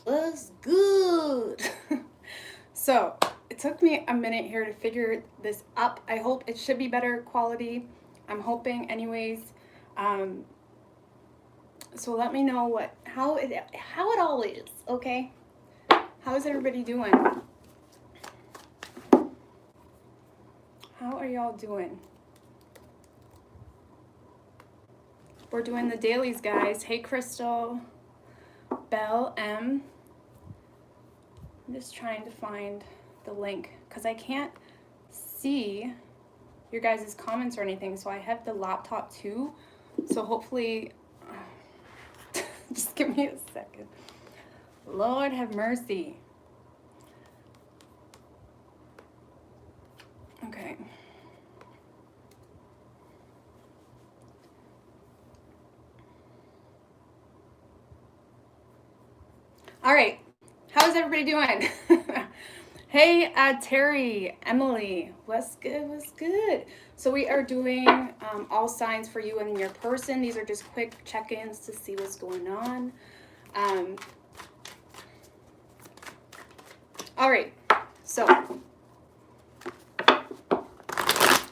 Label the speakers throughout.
Speaker 1: What's good? So it took me a minute here to figure this up. I hope it should be better quality. I'm hoping anyways. Um, so let me know how it all is, okay? How is everybody doing? How are y'all doing? We're doing the dailies, guys. Hey, Crystal, Belle, M. I'm just trying to find the link because I can't see your guys' comments or anything. So I have the laptop too. So hopefully, just give me a second. Lord have mercy. Okay. All right. How's everybody doing? Hey, Terry, Emily, what's good? What's good? So we are doing all signs for you and your person. These are just quick check-ins to see what's going on. All right. So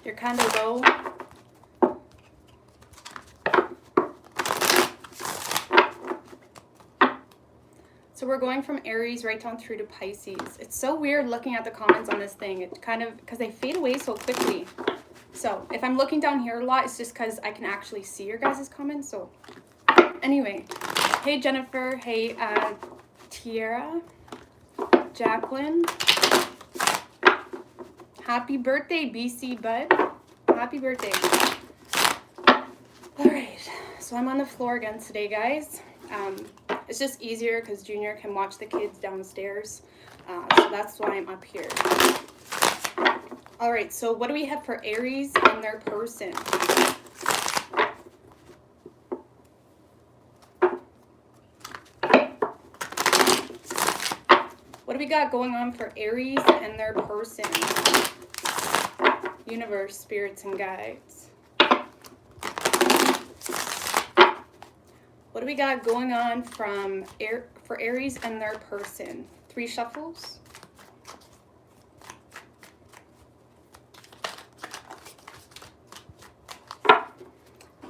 Speaker 1: you're kind of low. So we're going from Aries right down through to Pisces. It's so weird looking at the comments on this thing. It kind of, because they fade away so quickly. So if I'm looking down here a lot, it's just because I can actually see your guys' comments. So anyway, hey Jennifer, hey Tiara, Jacqueline. Happy birthday, BC Bud. Happy birthday. All right, so I'm on the floor again today, guys. It's just easier because Junior can watch the kids downstairs. So that's why I'm up here. All right, so what do we have for Aries and their person? What do we got going on for Aries and their person? Universe, spirits, and guides. What do we got going on for Aries and their person? 3 shuffles.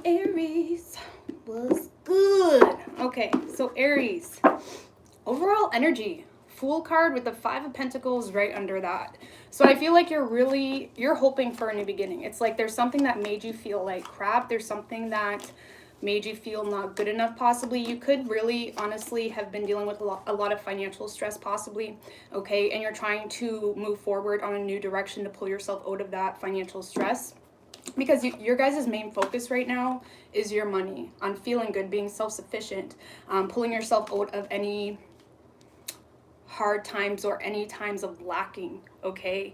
Speaker 1: Aries, what's good? Okay, so Aries, overall energy. Fool card with the 5 of Pentacles right under that. So I feel like you're hoping for a new beginning. It's like there's something that made you feel like crap. There's something that made you feel not good enough possibly. You could really honestly have been dealing with a lot of financial stress possibly, okay? And you're trying to move forward on a new direction to pull yourself out of that financial stress. Because your guys' main focus right now is your money, on feeling good, being self-sufficient, pulling yourself out of any hard times or any times of lacking, okay?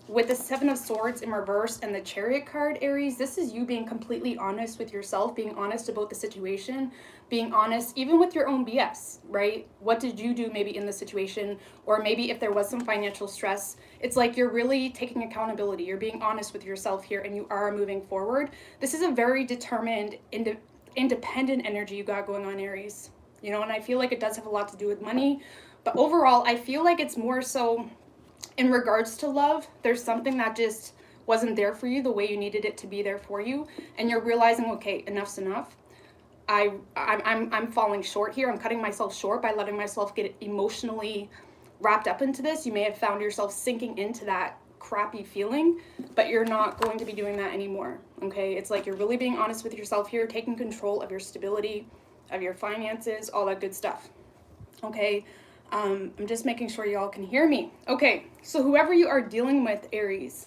Speaker 1: With the 7 of Swords in reverse and the Chariot card, Aries, this is you being completely honest with yourself, being honest about the situation, being honest even with your own BS, right? What did you do maybe in the situation, or maybe if there was some financial stress? It's like you're really taking accountability. You're being honest with yourself here and you are moving forward. This is a very determined, independent energy you got going on, Aries. You know, and I feel like it does have a lot to do with money. But overall, I feel like it's more so in regards to love. There's something that just wasn't there for you the way you needed it to be there for you. And you're realizing, okay, enough's enough. I'm falling short here. I'm cutting myself short by letting myself get emotionally wrapped up into this. You may have found yourself sinking into that crappy feeling, but you're not going to be doing that anymore, okay? It's like you're really being honest with yourself here, taking control of your stability, of your finances, all that good stuff, okay? I'm just making sure y'all can hear me. Okay, so whoever you are dealing with, Aries,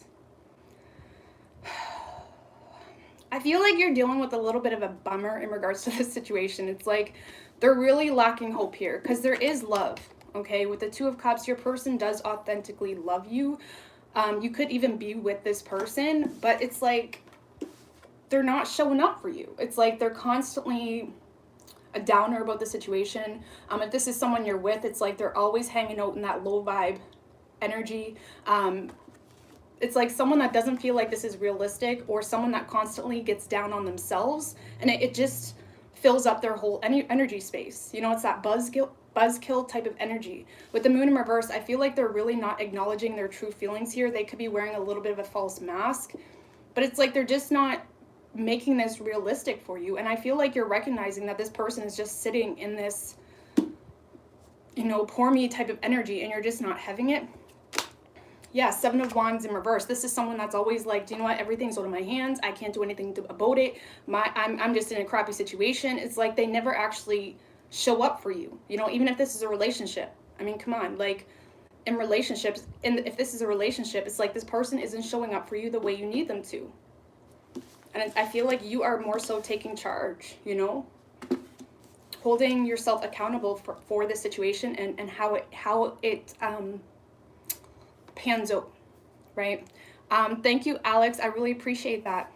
Speaker 1: I feel like you're dealing with a little bit of a bummer in regards to this situation. It's like they're really lacking hope here because there is love, okay? With the 2 of Cups, your person does authentically love you. You could even be with this person, but it's like they're not showing up for you. It's like they're constantly a downer about the situation. If this is someone you're with, it's like they're always hanging out in that low vibe energy. It's like someone that doesn't feel like this is realistic, or someone that constantly gets down on themselves, and it just fills up their whole energy space. You know, it's that buzzkill type of energy. With the moon in reverse, I feel like they're really not acknowledging their true feelings here. They could be wearing a little bit of a false mask, but it's like they're just not making this realistic for you. And I feel like you're recognizing that this person is just sitting in this, you know, poor me type of energy, and you're just not having it. Yeah, Seven of Wands in reverse. This is someone that's always like, do you know what? Everything's out of my hands. I can't do anything about it. I'm just in a crappy situation. It's like they never actually show up for you. You know, even if this is a relationship. I mean, come on. Like, in relationships, if this is a relationship, it's like this person isn't showing up for you the way you need them to. And I feel like you are more so taking charge, you know? Holding yourself accountable for this situation and how it pans out, right? Thank you, Alex. I really appreciate that.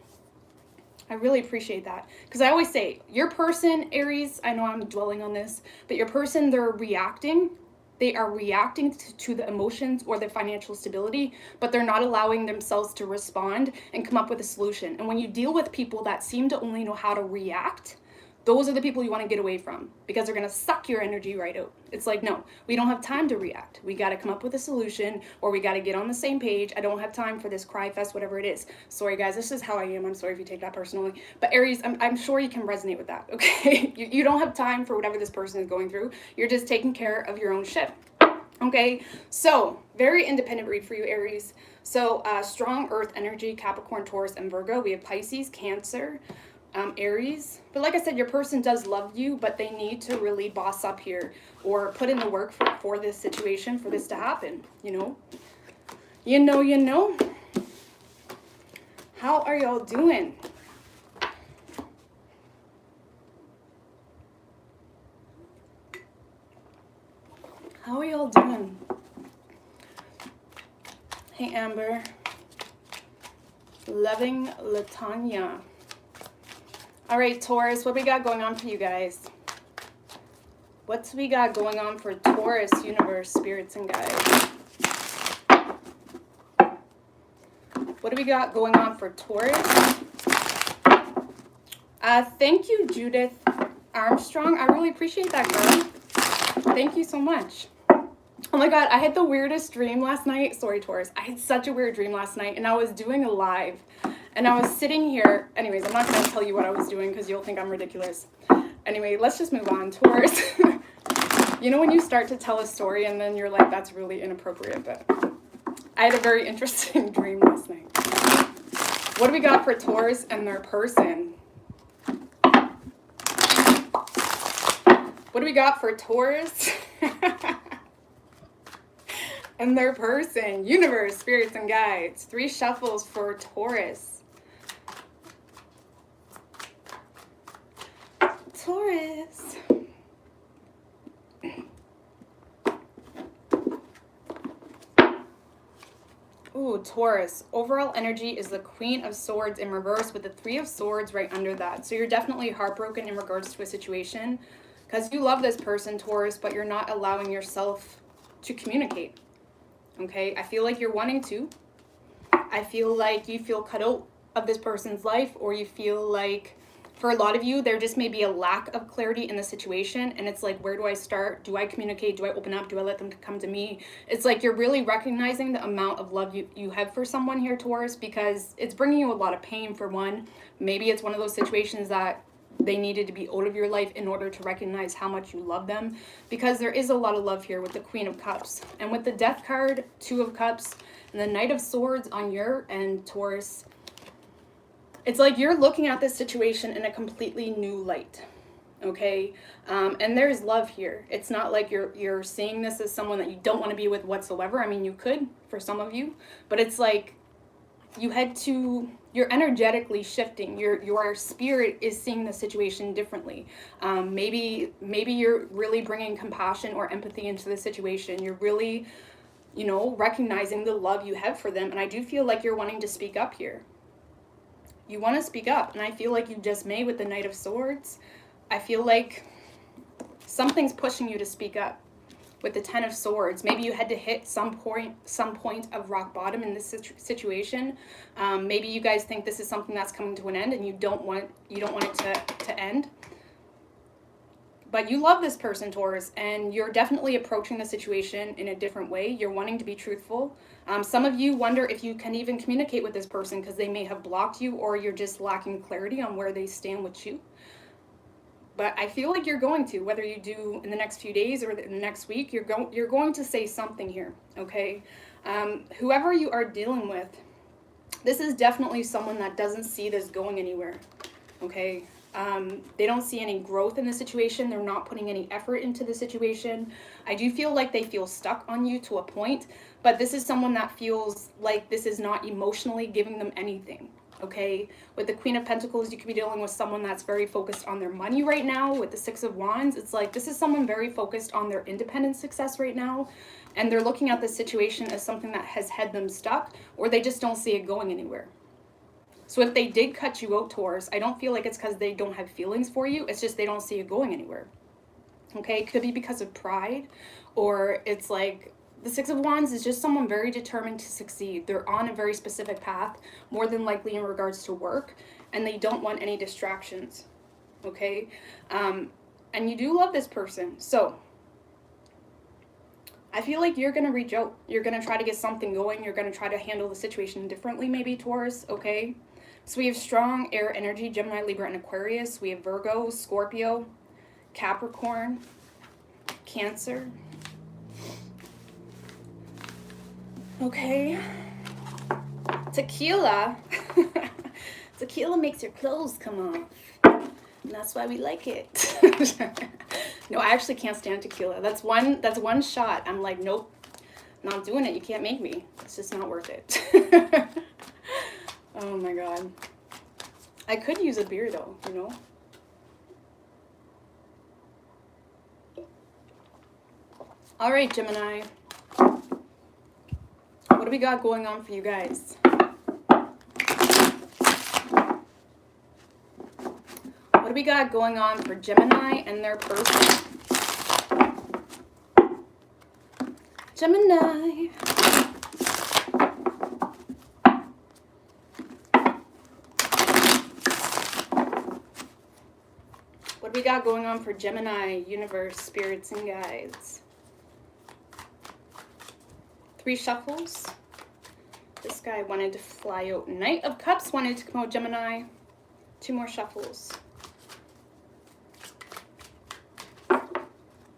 Speaker 1: I really appreciate that. Because I always say, your person, Aries, I know I'm dwelling on this, but your person, they're reacting. They are reacting to the emotions or the financial stability, but they're not allowing themselves to respond and come up with a solution. And when you deal with people that seem to only know how to react, those are the people you want to get away from, because they're going to suck your energy right out. It's like, no, we don't have time to react. We got to come up with a solution, or we got to get on the same page. I don't have time for this cry fest, whatever it is. Sorry, guys, this is how I am. I'm sorry if you take that personally. But Aries, I'm sure you can resonate with that, okay? You don't have time for whatever this person is going through. You're just taking care of your own shit, okay? So, very independent read for you, Aries. So, strong earth energy, Capricorn, Taurus, and Virgo. We have Pisces, Cancer, Aries. But like I said, your person does love you, but they need to really boss up here or put in the work for this situation, for this to happen, you know? You know. How are y'all doing? How are y'all doing? Hey, Amber. Loving Latanya. All right, Taurus, what we got going on for you guys? What's we got going on for Taurus, universe, spirits, and guides? What do we got going on for Taurus? Thank you, Judith Armstrong. I really appreciate that, girl. Thank you so much. Oh my God, I had the weirdest dream last night. Sorry, Taurus. I had such a weird dream last night, and I was doing a live. And I was sitting here. Anyways, I'm not going to tell you what I was doing because you'll think I'm ridiculous. Anyway, let's just move on. Taurus. You know when you start to tell a story and then you're like, that's really inappropriate. But I had a very interesting dream last night. What do we got for Taurus and their person? What do we got for Taurus and their person? Universe, spirits, and guides. 3 shuffles for Taurus. Taurus. Ooh, Taurus. Overall energy is the Queen of Swords in reverse with the 3 of Swords right under that. So you're definitely heartbroken in regards to a situation because you love this person, Taurus, but you're not allowing yourself to communicate. Okay? I feel like you're wanting to. I feel like you feel cut out of this person's life, or you feel like, for a lot of you, there just may be a lack of clarity in the situation, and it's like, where do I start? Do I communicate? Do I open up? Do I let them come to me? It's like you're really recognizing the amount of love you have for someone here, Taurus, because it's bringing you a lot of pain, for one. Maybe it's one of those situations that they needed to be out of your life in order to recognize how much you love them, because there is a lot of love here with the Queen of Cups. And with the Death card, 2 of Cups, and the Knight of Swords on your end, Taurus, it's like you're looking at this situation in a completely new light, okay? And there's love here. It's not like you're seeing this as someone that you don't want to be with whatsoever. I mean, you could for some of you, but it's like you're energetically shifting. Your spirit is seeing the situation differently. Maybe you're really bringing compassion or empathy into the situation. You're really, recognizing the love you have for them. And I do feel like you're wanting to speak up here. You want to speak up, and I feel like you just may with the Knight of Swords. I feel like something's pushing you to speak up with the 10 of Swords. Maybe you had to hit some point of rock bottom in this situation. Maybe you guys think this is something that's coming to an end, and you don't want it to end. But you love this person, Taurus, and you're definitely approaching the situation in a different way. You're wanting to be truthful. Some of you wonder if you can even communicate with this person because they may have blocked you, or you're just lacking clarity on where they stand with you. But I feel like you're going to, whether you do in the next few days or the next week, you're going to say something here, okay? Whoever you are dealing with, this is definitely someone that doesn't see this going anywhere, okay? They don't see any growth in the situation. They're not putting any effort into the situation. I do feel like they feel stuck on you to a point, but this is someone that feels like this is not emotionally giving them anything, okay? With the Queen of Pentacles, you could be dealing with someone that's very focused on their money right now. With the Six of Wands, it's like this is someone very focused on their independent success right now, and they're looking at this situation as something that has had them stuck, or they just don't see it going anywhere. So if they did cut you out, Taurus, I don't feel like it's because they don't have feelings for you. It's just they don't see it going anywhere. Okay, it could be because of pride, or it's like the Six of Wands is just someone very determined to succeed. They're on a very specific path, more than likely in regards to work, and they don't want any distractions. Okay, and you do love this person. So I feel like you're going to reach out. You're going to try to get something going. You're going to try to handle the situation differently, maybe, Taurus, okay? So we have strong air energy, Gemini, Libra, and Aquarius. We have Virgo, Scorpio, Capricorn, Cancer. Okay. Tequila. Tequila makes your clothes come off. And that's why we like it. No, I actually can't stand tequila. That's one shot. I'm like, nope, not doing it. You can't make me. It's just not worth it. Oh my God. I could use a beer though, you know. All right, Gemini. What do we got going on for you guys? What do we got going on for Gemini and their person? Gemini. What do we got going on for Gemini, universe, spirits, and guides? 3 shuffles. This guy wanted to fly out. Knight of Cups wanted to come out, Gemini. 2 more shuffles.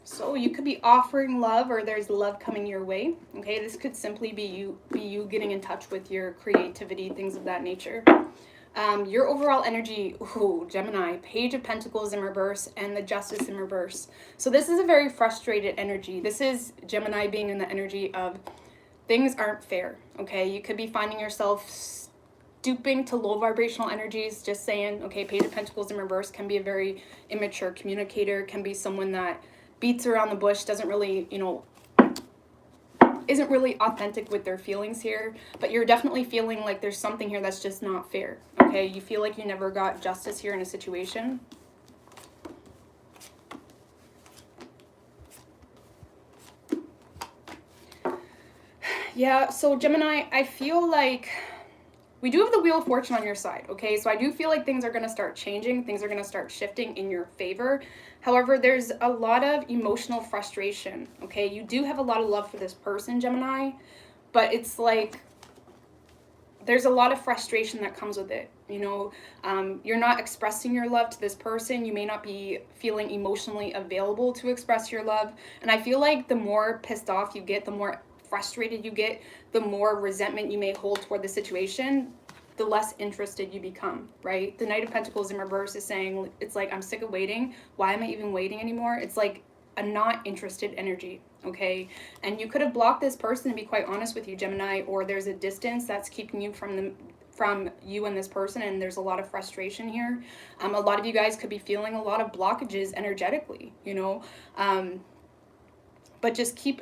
Speaker 1: So you could be offering love, or there's love coming your way. Okay, this could simply be you getting in touch with your creativity, things of that nature. Your overall energy, ooh, Gemini, Page of Pentacles in reverse and the Justice in reverse. So this is a very frustrated energy. This is Gemini being in the energy of things aren't fair. Okay, you could be finding yourself stooping to low vibrational energies. Just saying. Okay, Page of Pentacles in reverse can be a very immature communicator, can be someone that beats around the bush, doesn't really, you know, isn't really authentic with their feelings here, but you're definitely feeling like there's something here that's just not fair, okay? You feel like you never got justice here in a situation. Yeah, so Gemini, I feel like we do have the Wheel of Fortune on your side, okay? So I do feel like things are going to start changing. Things are going to start shifting in your favor. However, there's a lot of emotional frustration, okay? You do have a lot of love for this person, Gemini, but it's like there's a lot of frustration that comes with it, you know? You're not expressing your love to this person. You may not be feeling emotionally available to express your love. And I feel like the more pissed off you get, the more frustrated you get, the more resentment you may hold toward the situation, the less interested you become, right? The Knight of Pentacles in reverse is saying, it's like, I'm sick of waiting. Why am I even waiting anymore? It's like a not interested energy, okay? And you could have blocked this person, to be quite honest with you, Gemini, or there's a distance that's keeping you from you and this person, and there's a lot of frustration here. A lot of you guys could be feeling a lot of blockages energetically, you know? But just keep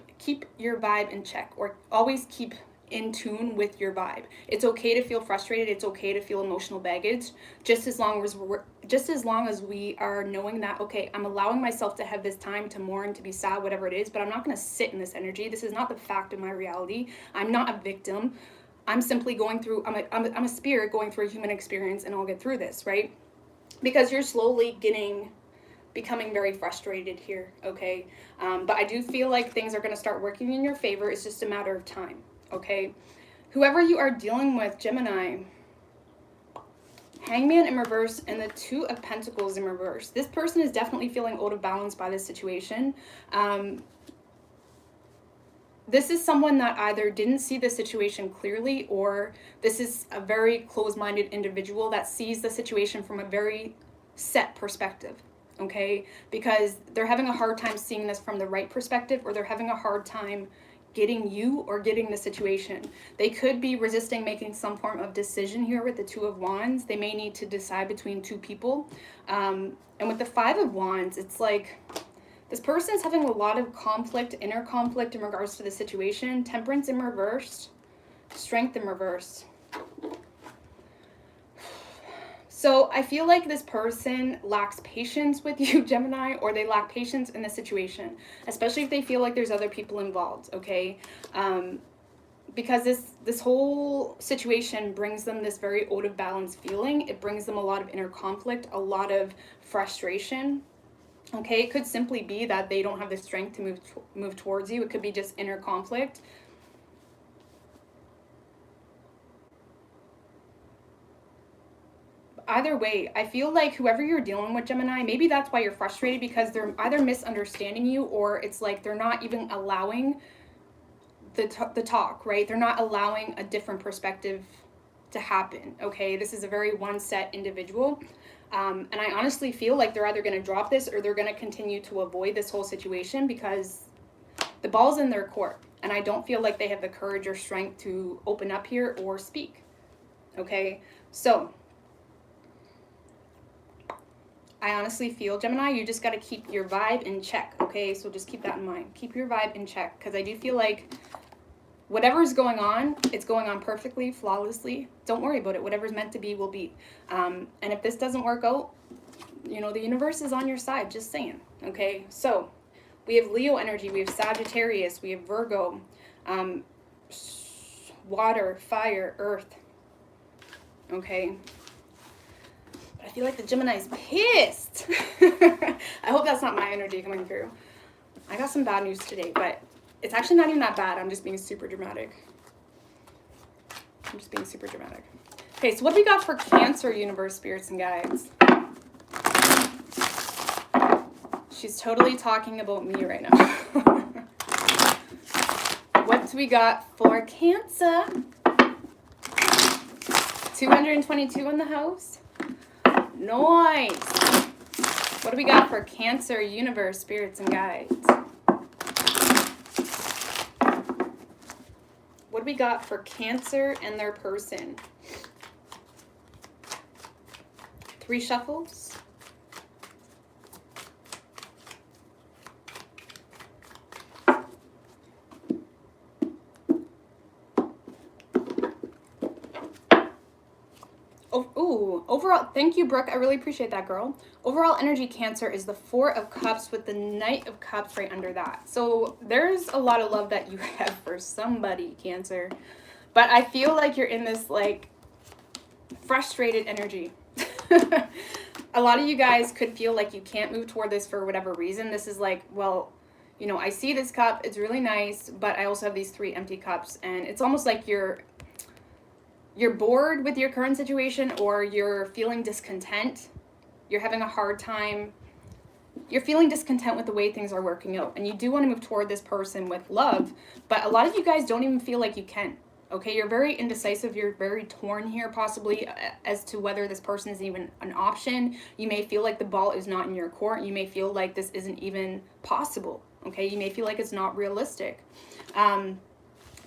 Speaker 1: your vibe in check, or always keep in tune with your vibe. It's okay to feel frustrated. It's okay to feel emotional baggage, just as long as we are knowing that, okay, I'm allowing myself to have this time to mourn, to be sad, whatever it is, but I'm not going to sit in this energy. This is not the fact of my reality. I'm not a victim. I'm simply going through, I'm a spirit going through a human experience, and I'll get through this, right? Because you're slowly getting becoming very frustrated here, okay? But I do feel like things are going to start working in your favor. It's just a matter of time, okay? Whoever you are dealing with, Gemini, Hangman in reverse and the Two of Pentacles in reverse. This person is definitely feeling out of balance by this situation. This is someone that either didn't see the situation clearly, or this is a very closed-minded individual that sees the situation from a very set perspective, okay? Because they're having a hard time seeing this from the right perspective, or they're having a hard time getting you or getting the situation. They could be resisting making some form of decision here with the Two of Wands. They may need to decide between two people. And with the Five of Wands, it's like this person is having a lot of conflict, inner conflict in regards to the situation. Temperance in reverse, Strength in reverse. So I feel like this person lacks patience with you, Gemini, or they lack patience in the situation, especially if they feel like there's other people involved, okay? Because this whole situation brings them this very out of balance feeling. It brings them a lot of inner conflict, a lot of frustration. Okay, it could simply be that they don't have the strength to move towards you. It could be just inner conflict. Either way, I feel like whoever you're dealing with, Gemini, maybe that's why you're frustrated, because they're either misunderstanding you, or it's like they're not even allowing the talk, right? They're not allowing a different perspective to happen, okay? This is a very one-set individual. And I honestly feel like they're either going to drop this or they're going to continue to avoid this whole situation, because the ball's in their court. And I don't feel like they have the courage or strength to open up here or speak, okay? So I honestly feel, Gemini, you just got to keep your vibe in check, okay? So just keep that in mind. Keep your vibe in check, because I do feel like whatever's going on, it's going on perfectly, flawlessly. Don't worry about it. Whatever's meant to be will be. And if this doesn't work out, you know, the universe is on your side, just saying, okay? So we have Leo energy, we have Sagittarius, we have Virgo, water, fire, earth, okay? I feel like the Gemini's pissed. I hope that's not my energy coming through. I got some bad news today, but it's actually not even that bad. I'm just being super dramatic. Okay, so what do we got for Cancer, universe, spirits, and guides? She's totally talking about me right now. What do we got for Cancer? 222 in the house. Nice. What do we got for Cancer, universe, spirits, and guides? What do we got for Cancer and their person? 3 shuffles. Ooh, overall, thank you, Brooke. I really appreciate that, girl. Overall energy, Cancer, is the 4 of Cups with the Knight of Cups right under that. So there's a lot of love that you have for somebody, Cancer. But I feel like you're in this, like, frustrated energy. A lot of you guys could feel like you can't move toward this for whatever reason. This is like, well, you know, I see this cup, it's really nice, but I also have these 3 empty cups. And it's almost like you're bored with your current situation, or you're feeling discontent. You're having a hard time. You're feeling discontent with the way things are working out. And you do want to move toward this person with love, but a lot of you guys don't even feel like you can. Okay, you're very indecisive. You're very torn here, possibly, as to whether this person is even an option. You may feel like the ball is not in your court. You may feel like this isn't even possible. Okay, you may feel like it's not realistic.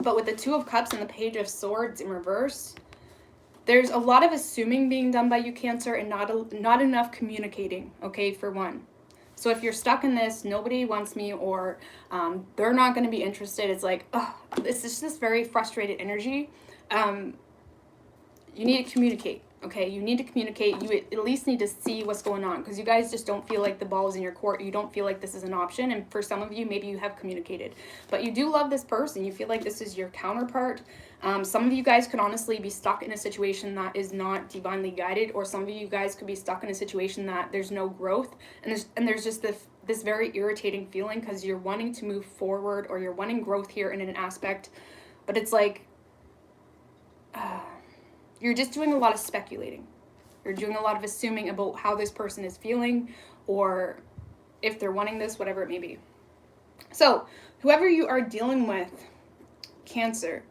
Speaker 1: But with the 2 of Cups and the Page of Swords in reverse, there's a lot of assuming being done by you, Cancer, and not enough communicating, okay, for one. So if you're stuck in this, nobody wants me, or they're not going to be interested, it's like, oh, it's just this very frustrated energy. You need to communicate, Okay, you need to communicate. You at least need to see what's going on, because you guys just don't feel like the ball is in your court. You don't feel like this is an option. And for some of you, maybe you have communicated, but you do love this person. You feel like this is your counterpart. Some of you guys could honestly be stuck in a situation that is not divinely guided, or some of you guys could be stuck in a situation that there's no growth, and there's just this very irritating feeling, because you're wanting to move forward, or you're wanting growth here in an aspect, but it's like you're just doing a lot of speculating. You're doing a lot of assuming about how this person is feeling, or if they're wanting this, whatever it may be. So whoever you are dealing with, Cancer,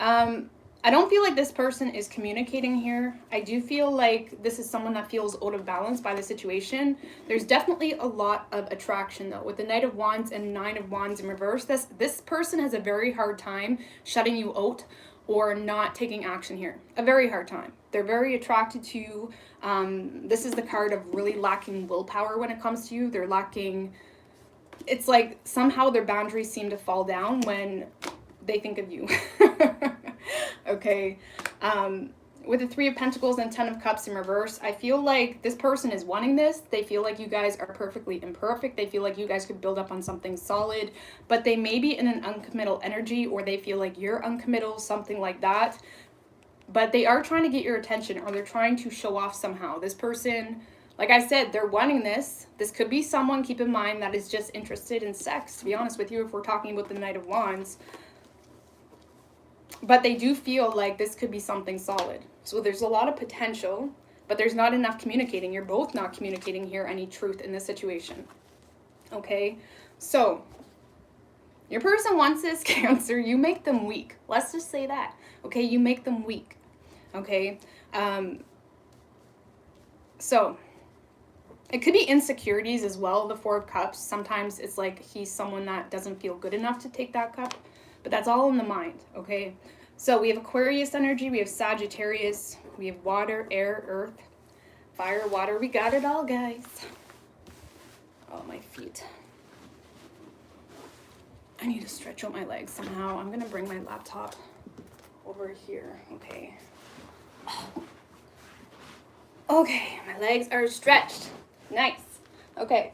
Speaker 1: I don't feel like this person is communicating here. I do feel like this is someone that feels out of balance by the situation. There's definitely a lot of attraction, though. With the Knight of Wands and Nine of Wands in reverse, this person has a very hard time shutting you out or not taking action here. A very hard time. They're very attracted to you. This is the card of really lacking willpower when it comes to you. They're lacking... It's like somehow their boundaries seem to fall down when they think of you. Okay. With the Three of Pentacles and Ten of Cups in reverse, I feel like this person is wanting this. They feel like you guys are perfectly imperfect. They feel like you guys could build up on something solid, but they may be in an uncommittal energy, or they feel like you're uncommittal, something like that. But they are trying to get your attention, or they're trying to show off somehow. This person, like I said, they're wanting this. This could be someone, keep in mind, that is just interested in sex, to be honest with you, if we're talking about the Knight of Wands. But they do feel like this could be something solid. So there's a lot of potential, but there's not enough communicating. You're both not communicating here any truth in this situation. Okay? So, your person wants this, Cancer. You make them weak. Let's just say that. Okay? You make them weak. Okay? So, it could be insecurities as well, the Four of Cups. Sometimes it's like he's someone that doesn't feel good enough to take that cup. But that's all in the mind, okay? So we have Aquarius energy, we have Sagittarius, we have water, air, earth, fire, water. We got it all, guys. Oh, my feet. I need to stretch out my legs somehow. I'm going to bring my laptop over here, okay? Okay, my legs are stretched. Nice. Okay,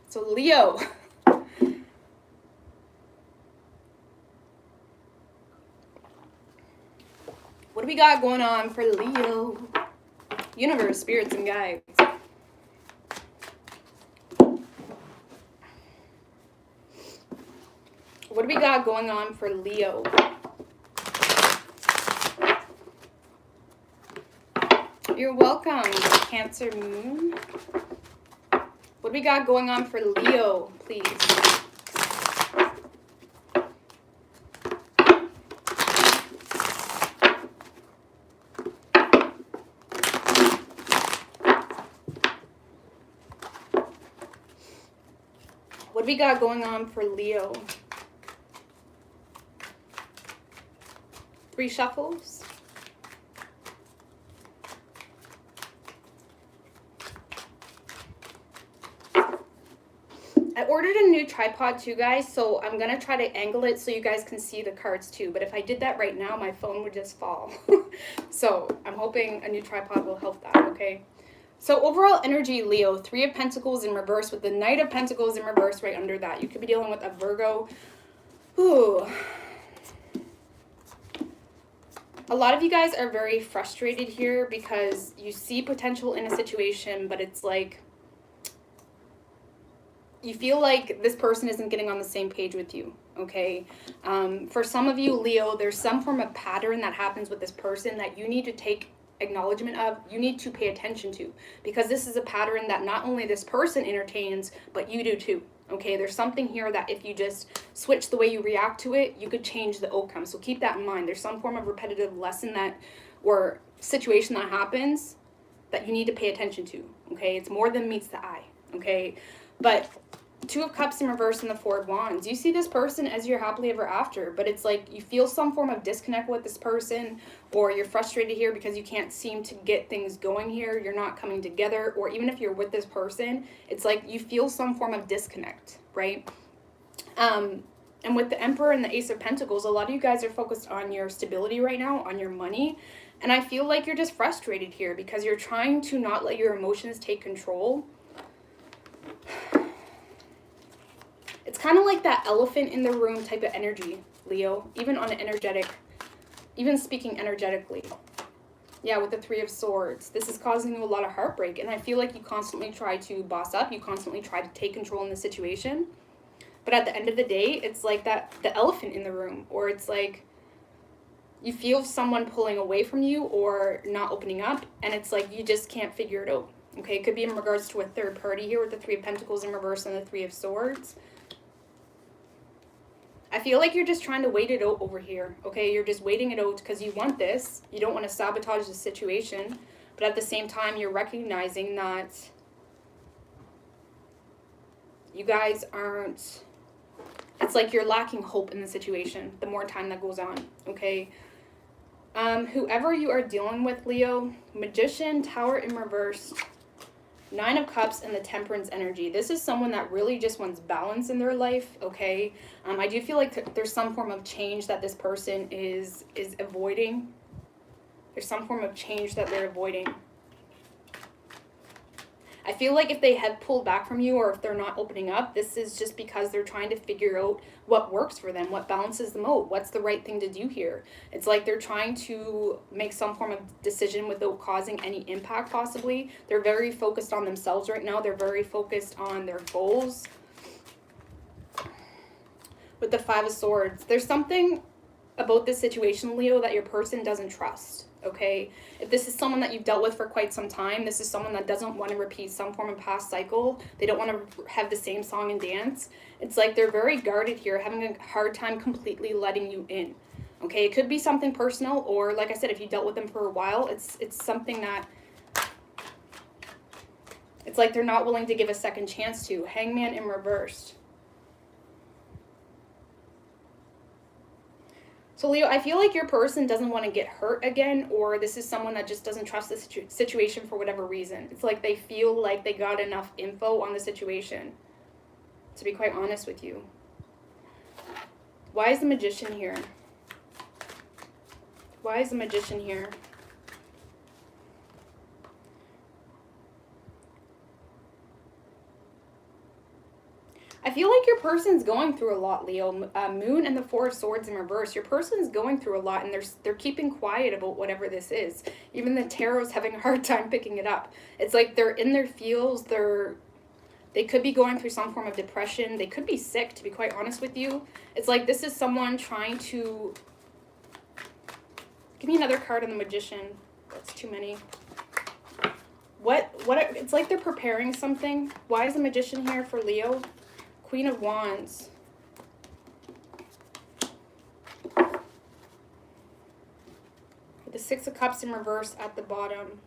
Speaker 1: so Leo. What do we got going on for Leo? Universe, spirits, and guides. What do we got going on for Leo? You're welcome, Cancer Moon. What do we got going on for Leo, please? What do we got going on for Leo? 3 shuffles. I ordered a new tripod too, guys, so I'm going to try to angle it so you guys can see the cards too. But if I did that right now, my phone would just fall. So I'm hoping a new tripod will help that, okay? So overall energy, Leo, 3 of Pentacles in reverse with the Knight of Pentacles in reverse right under that. You could be dealing with a Virgo. Ooh. A lot of you guys are very frustrated here because you see potential in a situation, but it's like you feel like this person isn't getting on the same page with you, okay? For some of you, Leo, there's some form of pattern that happens with this person that you need to take acknowledgement of, you need to pay attention to, because this is a pattern that not only this person entertains, but you do too, okay? There's something here that if you just switch the way you react to it, you could change the outcome. So keep that in mind. There's some form of repetitive lesson that, or situation that happens that you need to pay attention to, okay? It's more than meets the eye, okay? But 2 of Cups in reverse and the 4 of Wands. You see this person as your happily ever after, but it's like you feel some form of disconnect with this person, or you're frustrated here because you can't seem to get things going here. You're not coming together, or even if you're with this person, it's like you feel some form of disconnect, right? And with the Emperor and the Ace of Pentacles, a lot of you guys are focused on your stability right now, on your money. And I feel like you're just frustrated here because you're trying to not let your emotions take control. It's kind of like that elephant in the room type of energy, Leo, even on an energetic, even speaking energetically. Yeah, with the Three of Swords. This is causing you a lot of heartbreak. And I feel like you constantly try to boss up. You constantly try to take control in the situation. But at the end of the day, it's like that, the elephant in the room. Or it's like you feel someone pulling away from you or not opening up. And it's like you just can't figure it out. Okay, it could be in regards to a third party here with the Three of Pentacles in reverse and the Three of Swords. I feel like you're just trying to wait it out over here, okay? You're just waiting it out because you want this. You don't want to sabotage the situation. But at the same time, you're recognizing that you guys aren't... It's like you're lacking hope in the situation the more time that goes on, okay? Whoever you are dealing with, Leo, Magician, Tower in reverse, Nine of Cups, and the Temperance energy. This is someone that really just wants balance in their life, okay? I do feel like there's some form of change that this person is avoiding. There's some form of change that they're avoiding. I feel like if they have pulled back from you or if they're not opening up, this is just because they're trying to figure out what works for them, what balances them out, what's the right thing to do here. It's like they're trying to make some form of decision without causing any impact possibly. They're very focused on themselves right now. They're very focused on their goals. With the Five of Swords, there's something about this situation, Leo, that your person doesn't trust. Okay, if this is someone that you've dealt with for quite some time, this is someone that doesn't want to repeat some form of past cycle. They don't want to have the same song and dance. It's like they're very guarded here, having a hard time completely letting you in. Okay, it could be something personal, or like I said, if you dealt with them for a while, it's something that it's like they're not willing to give a second chance to. Hangman in reversed. So Leo, I feel like your person doesn't want to get hurt again, or this is someone that just doesn't trust the situation for whatever reason. It's like they feel like they got enough info on the situation, to be quite honest with you. Why is the Magician here? Why is the Magician here? I feel like your person's going through a lot, Leo. Moon and the Four of Swords in reverse. Your person's going through a lot, and they're keeping quiet about whatever this is. Even the Tarot's having a hard time picking it up. It's like they're in their feels. They could be going through some form of depression. They could be sick, to be quite honest with you. It's like this is someone trying to... Give me another card on the Magician. That's too many. It's like they're preparing something. Why is the Magician here for Leo? Queen of Wands. The Six of Cups in reverse at the bottom.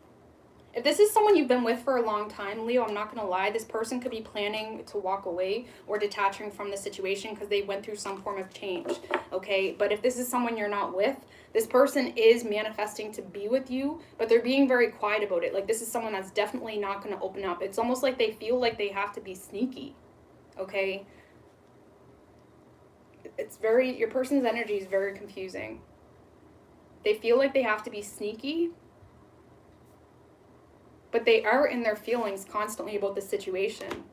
Speaker 1: If this is someone you've been with for a long time, Leo, I'm not going to lie, this person could be planning to walk away or detaching from the situation because they went through some form of change, okay? But if this is someone you're not with, this person is manifesting to be with you, but they're being very quiet about it. Like, this is someone that's definitely not going to open up. It's almost like they feel like they have to be sneaky. Okay, it's very, your person's energy is very confusing. They feel like they have to be sneaky, but they are in their feelings constantly about the situation.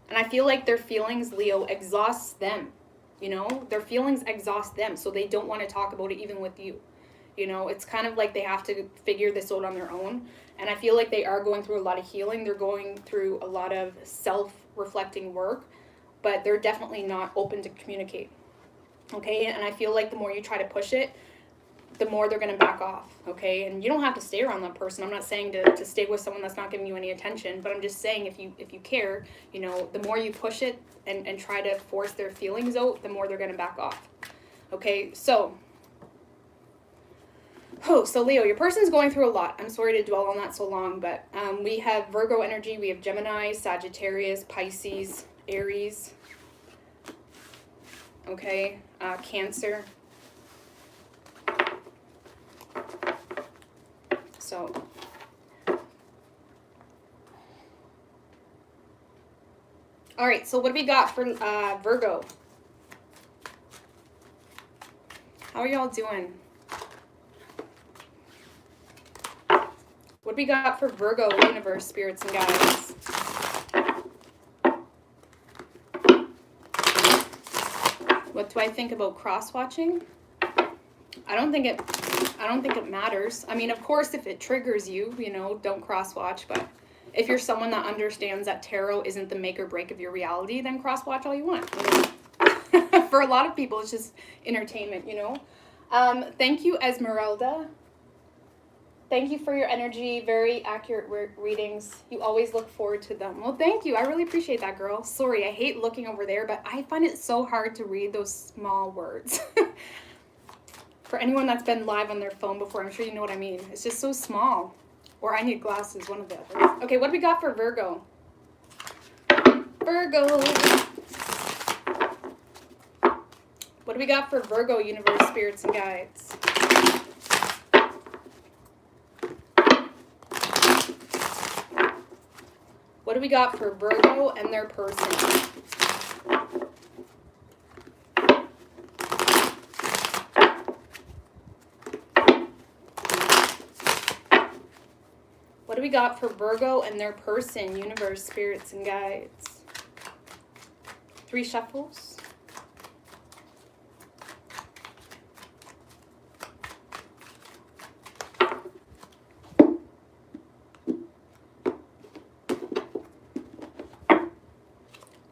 Speaker 1: And I feel like their feelings, Leo, exhausts them. You know, their feelings exhaust them, so they don't want to talk about it even with you. You know, it's kind of like they have to figure this out on their own. And I feel like they are going through a lot of healing. They're going through a lot of self-reflecting work, but they're definitely not open to communicate. Okay, and I feel like the more you try to push it, the more they're going to back off. Okay, and you don't have to stay around that person. I'm not saying to stay with someone that's not giving you any attention, but I'm just saying if you care, you know, the more you push it and try to force their feelings out, the more they're going to back off. Okay, so Leo, your person's going through a lot. I'm sorry to dwell on that so long, but we have Virgo energy, we have Gemini, Sagittarius, Pisces, Aries, okay, Cancer. So, All right, so what do we got for Virgo? How are y'all doing? What do we got for Virgo, universe, spirits, and guides? What do I think about cross-watching? I don't think it matters. I mean, of course, if it triggers you, you know, don't cross-watch. But if you're someone that understands that tarot isn't the make or break of your reality, then cross-watch all you want. For a lot of people, it's just entertainment, you know. Thank you, Esmeralda. Thank you for your energy. Very accurate readings. You always look forward to them. Well, thank you. I really appreciate that, girl. Sorry, I hate looking over there, but I find it so hard to read those small words. For anyone that's been live on their phone before, I'm sure you know what I mean. It's just so small. Or I need glasses, one of the other. Okay, what do we got for Virgo? Virgo. What do we got for Virgo, universe, spirits, and guides? What do we got for Virgo and their person? What do we got for Virgo and their person, universe, spirits, and guides? 3 shuffles.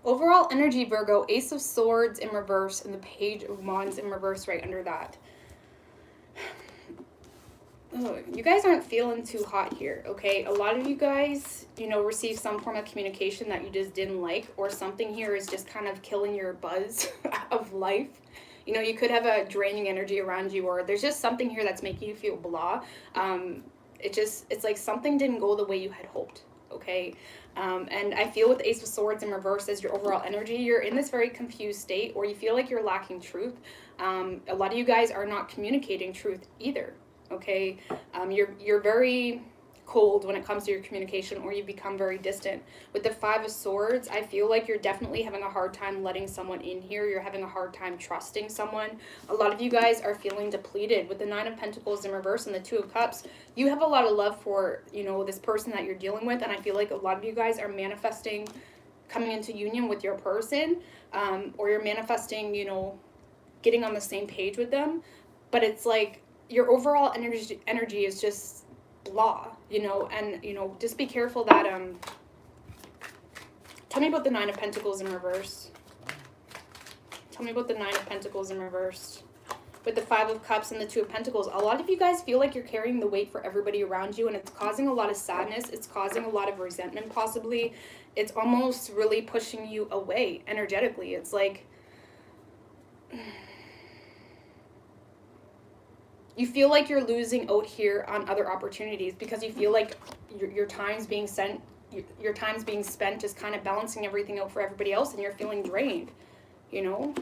Speaker 1: Overall energy, Virgo, Ace of Swords in reverse and the Page of Wands in reverse right under that. Oh, you guys aren't feeling too hot here, okay? A lot of you guys, you know, receive some form of communication that you just didn't like, or something here is just kind of killing your buzz of life. You know, you could have a draining energy around you, or there's just something here that's making you feel blah. It's like something didn't go the way you had hoped, okay? And I feel with the Ace of Swords in reverse as your overall energy, you're in this very confused state, or you feel like you're lacking truth. A lot of you guys are not communicating truth either, okay? You're very cold when it comes to your communication, or you become very distant. With the 5 of Swords, I feel like you're definitely having a hard time letting someone in here. You're having a hard time trusting someone. A lot of you guys are feeling depleted. With the 9 of Pentacles in reverse and the 2 of Cups, you have a lot of love for, you know, this person that you're dealing with, and I feel like a lot of you guys are manifesting coming into union with your person, or you're manifesting, you know, getting on the same page with them. But it's like your overall energy is just blah, you know, and, you know, just be careful that, tell me about the 9 of Pentacles in reverse. Tell me about the 9 of Pentacles in reverse. With the 5 of Cups and the 2 of Pentacles, a lot of you guys feel like you're carrying the weight for everybody around you, and it's causing a lot of sadness. It's causing a lot of resentment, possibly. It's almost really pushing you away energetically. It's like you feel like you're losing out here on other opportunities because you feel like your time's being spent just kind of balancing everything out for everybody else, and you're feeling drained, you know?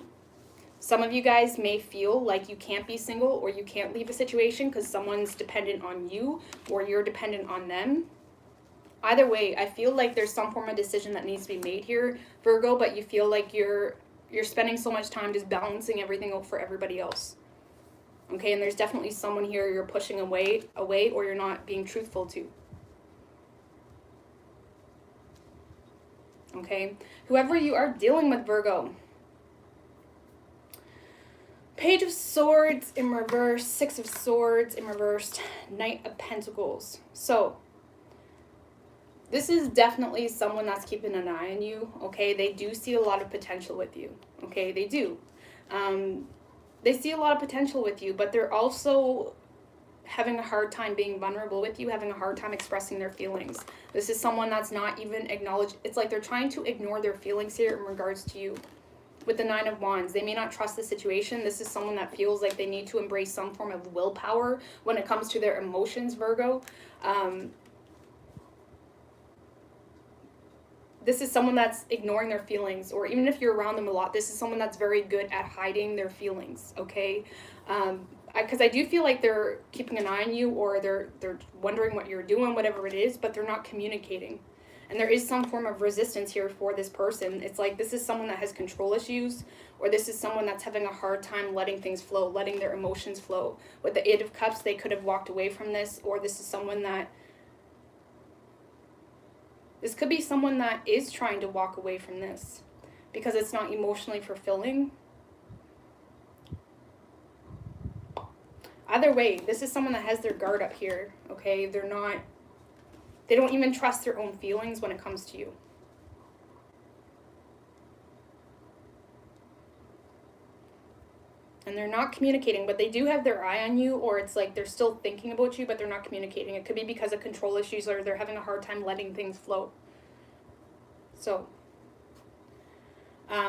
Speaker 1: Some of you guys may feel like you can't be single, or you can't leave a situation because someone's dependent on you, or you're dependent on them. Either way, I feel like there's some form of decision that needs to be made here, Virgo, but you feel like you're spending so much time just balancing everything out for everybody else. Okay, and there's definitely someone here you're pushing away, or you're not being truthful to. Okay, whoever you are dealing with, Virgo. Page of Swords in reverse, 6 of Swords in reverse, Knight of Pentacles. So, this is definitely someone that's keeping an eye on you, okay? They do see a lot of potential with you, okay? They do. They see a lot of potential with you, but they're also having a hard time being vulnerable with you, having a hard time expressing their feelings. This is someone that's not even acknowledged. It's like they're trying to ignore their feelings here in regards to you. With the 9 of Wands, they may not trust the situation. This is someone that feels like they need to embrace some form of willpower when it comes to their emotions, Virgo. This is someone that's ignoring their feelings, or even if you're around them a lot, this is someone that's very good at hiding their feelings, okay? Because I do feel like they're keeping an eye on you, or they're wondering what you're doing, whatever it is, but they're not communicating. And there is some form of resistance here for this person. It's like this is someone that has control issues, or this is someone that's having a hard time letting things flow, letting their emotions flow. With the Eight of Cups, they could have walked away from this, or this is someone that, this could be someone that is trying to walk away from this because it's not emotionally fulfilling. Either way, this is someone that has their guard up here, okay? They don't even trust their own feelings when it comes to you. And they're not communicating, but they do have their eye on you, or it's like they're still thinking about you, but they're not communicating. It could be because of control issues, or they're having a hard time letting things flow. So,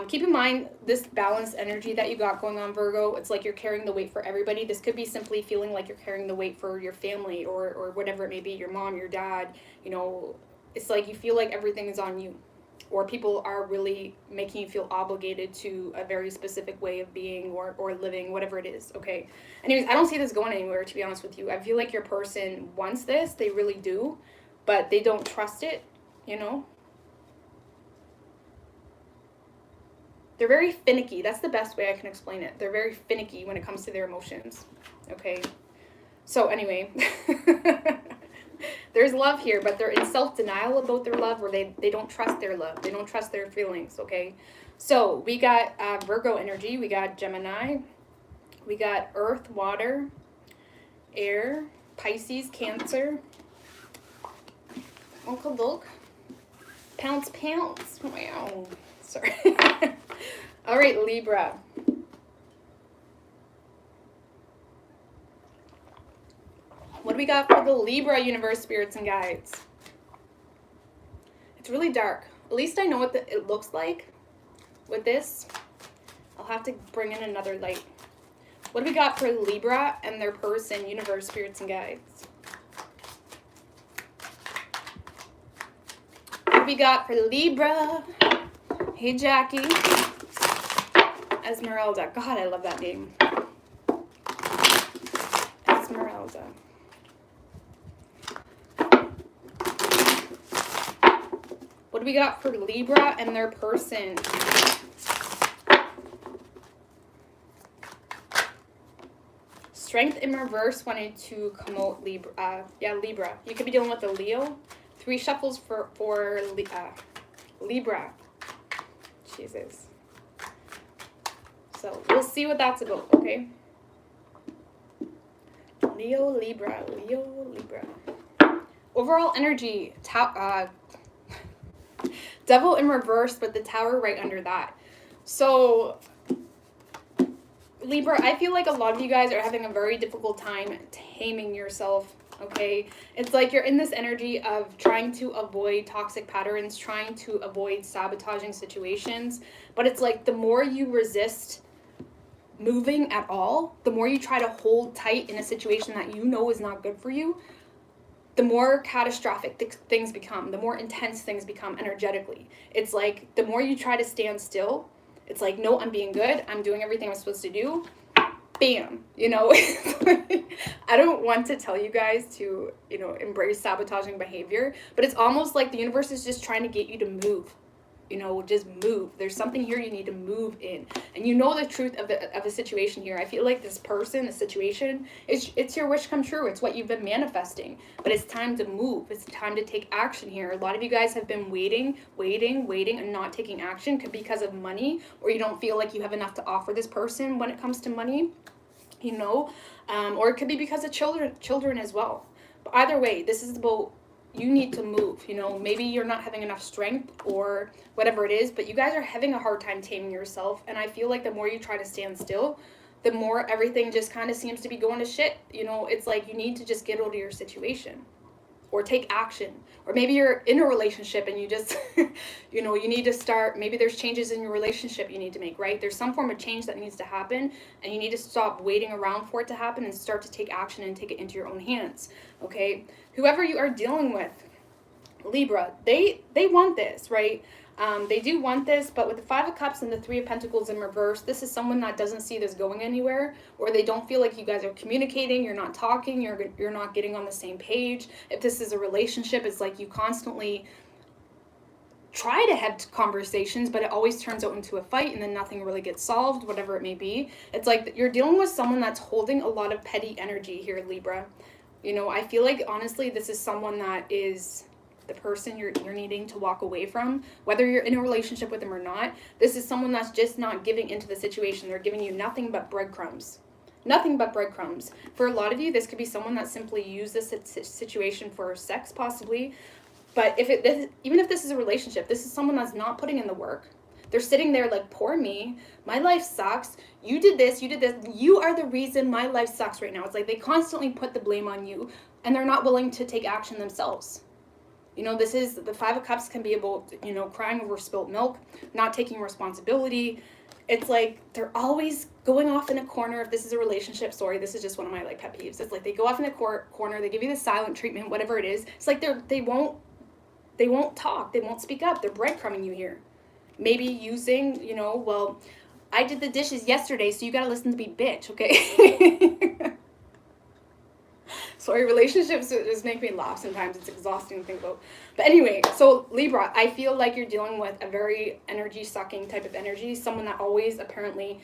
Speaker 1: keep in mind this balanced energy that you got going on, Virgo. It's like you're carrying the weight for everybody. This could be simply feeling like you're carrying the weight for your family, or whatever it may be, your mom, your dad. You know, it's like you feel like everything is on you. Or people are really making you feel obligated to a very specific way of being or living, whatever it is, okay? Anyways, I don't see this going anywhere, to be honest with you. I feel like your person wants this, they really do, but they don't trust it, you know? They're very finicky. That's the best way I can explain it. They're very finicky when it comes to their emotions, okay? So anyway, there's love here, but they're in self-denial about their love, or they don't trust their love. They don't trust their feelings, okay? So we got Virgo energy. We got Gemini. We got Earth, Water, Air, Pisces, Cancer. Uncle Luke. Pounce, pounce. Wow. Sorry. All right, Libra. What do we got for the Libra universe, spirits, and guides? It's really dark. At least I know what it looks like with this. I'll have to bring in another light. What do we got for Libra and their person, universe, spirits, and guides? What do we got for Libra? Hey, Jackie. Esmeralda. God, I love that name. Esmeralda. What do we got for Libra and their person? Strength in reverse wanted to come out Libra. Libra. You could be dealing with a Leo. 3 shuffles for Libra. Jesus. So we'll see what that's about, okay? Leo, Libra. Leo, Libra. Overall energy. Devil in reverse with the Tower right under that. So, Libra, I feel like a lot of you guys are having a very difficult time taming yourself, okay? It's like you're in this energy of trying to avoid toxic patterns, trying to avoid sabotaging situations. But it's like the more you resist moving at all, the more you try to hold tight in a situation that you know is not good for you, the more catastrophic things become, the more intense things become energetically. It's like the more you try to stand still, it's like, no, I'm being good. I'm doing everything I'm supposed to do. Bam, you know. I don't want to tell you guys to, you know, embrace sabotaging behavior, but it's almost like the universe is just trying to get you to move. You know, just move. There's something here you need to move in. And you know the truth of the situation here. I feel like this person, the situation, it's your wish come true. It's what you've been manifesting. But it's time to move. It's time to take action here. A lot of you guys have been waiting, and not taking action because of money, or you don't feel like you have enough to offer this person when it comes to money, you know, or it could be because of children as well. But either way, this is about you need to move, you know, maybe you're not having enough strength or whatever it is, but you guys are having a hard time taming yourself. And I feel like the more you try to stand still, the more everything just kind of seems to be going to shit. You know, it's like you need to just get out of your situation or take action. Or maybe you're in a relationship and you just, you know, you need to start, maybe there's changes in your relationship you need to make, right? There's some form of change that needs to happen, and you need to stop waiting around for it to happen and start to take action and take it into your own hands, okay? Whoever you are dealing with, Libra, they want this, right? They do want this, but with the 5 of Cups and the 3 of Pentacles in reverse, this is someone that doesn't see this going anywhere, or they don't feel like you guys are communicating, you're not talking, you're not getting on the same page. If this is a relationship, it's like you constantly try to have conversations, but it always turns out into a fight, and then nothing really gets solved, whatever it may be. It's like you're dealing with someone that's holding a lot of petty energy here, Libra. You know, I feel like, honestly, this is someone that is the person you're needing to walk away from, whether you're in a relationship with them or not. This is someone that's just not giving into the situation. They're giving you nothing but breadcrumbs. Nothing but breadcrumbs. For a lot of you, this could be someone that simply used this situation for sex, possibly. But even if this is a relationship, this is someone that's not putting in the work. They're sitting there like, poor me, my life sucks, you did this, you are the reason my life sucks right now. It's like they constantly put the blame on you, and they're not willing to take action themselves. You know, this is, the Five of Cups can be about, you know, crying over spilt milk, not taking responsibility. It's like they're always going off in a corner. If this is a relationship, sorry, this is just one of my like pet peeves. It's like they go off in a corner, they give you the silent treatment, whatever it is. It's like they won't talk, they won't speak up. They're breadcrumbing you here. Maybe using, you know, well, I did the dishes yesterday, so you gotta listen to me, bitch, okay? Sorry, relationships just make me laugh sometimes. It's exhausting to think about. But anyway, so Libra, I feel like you're dealing with a very energy-sucking type of energy. Someone that always apparently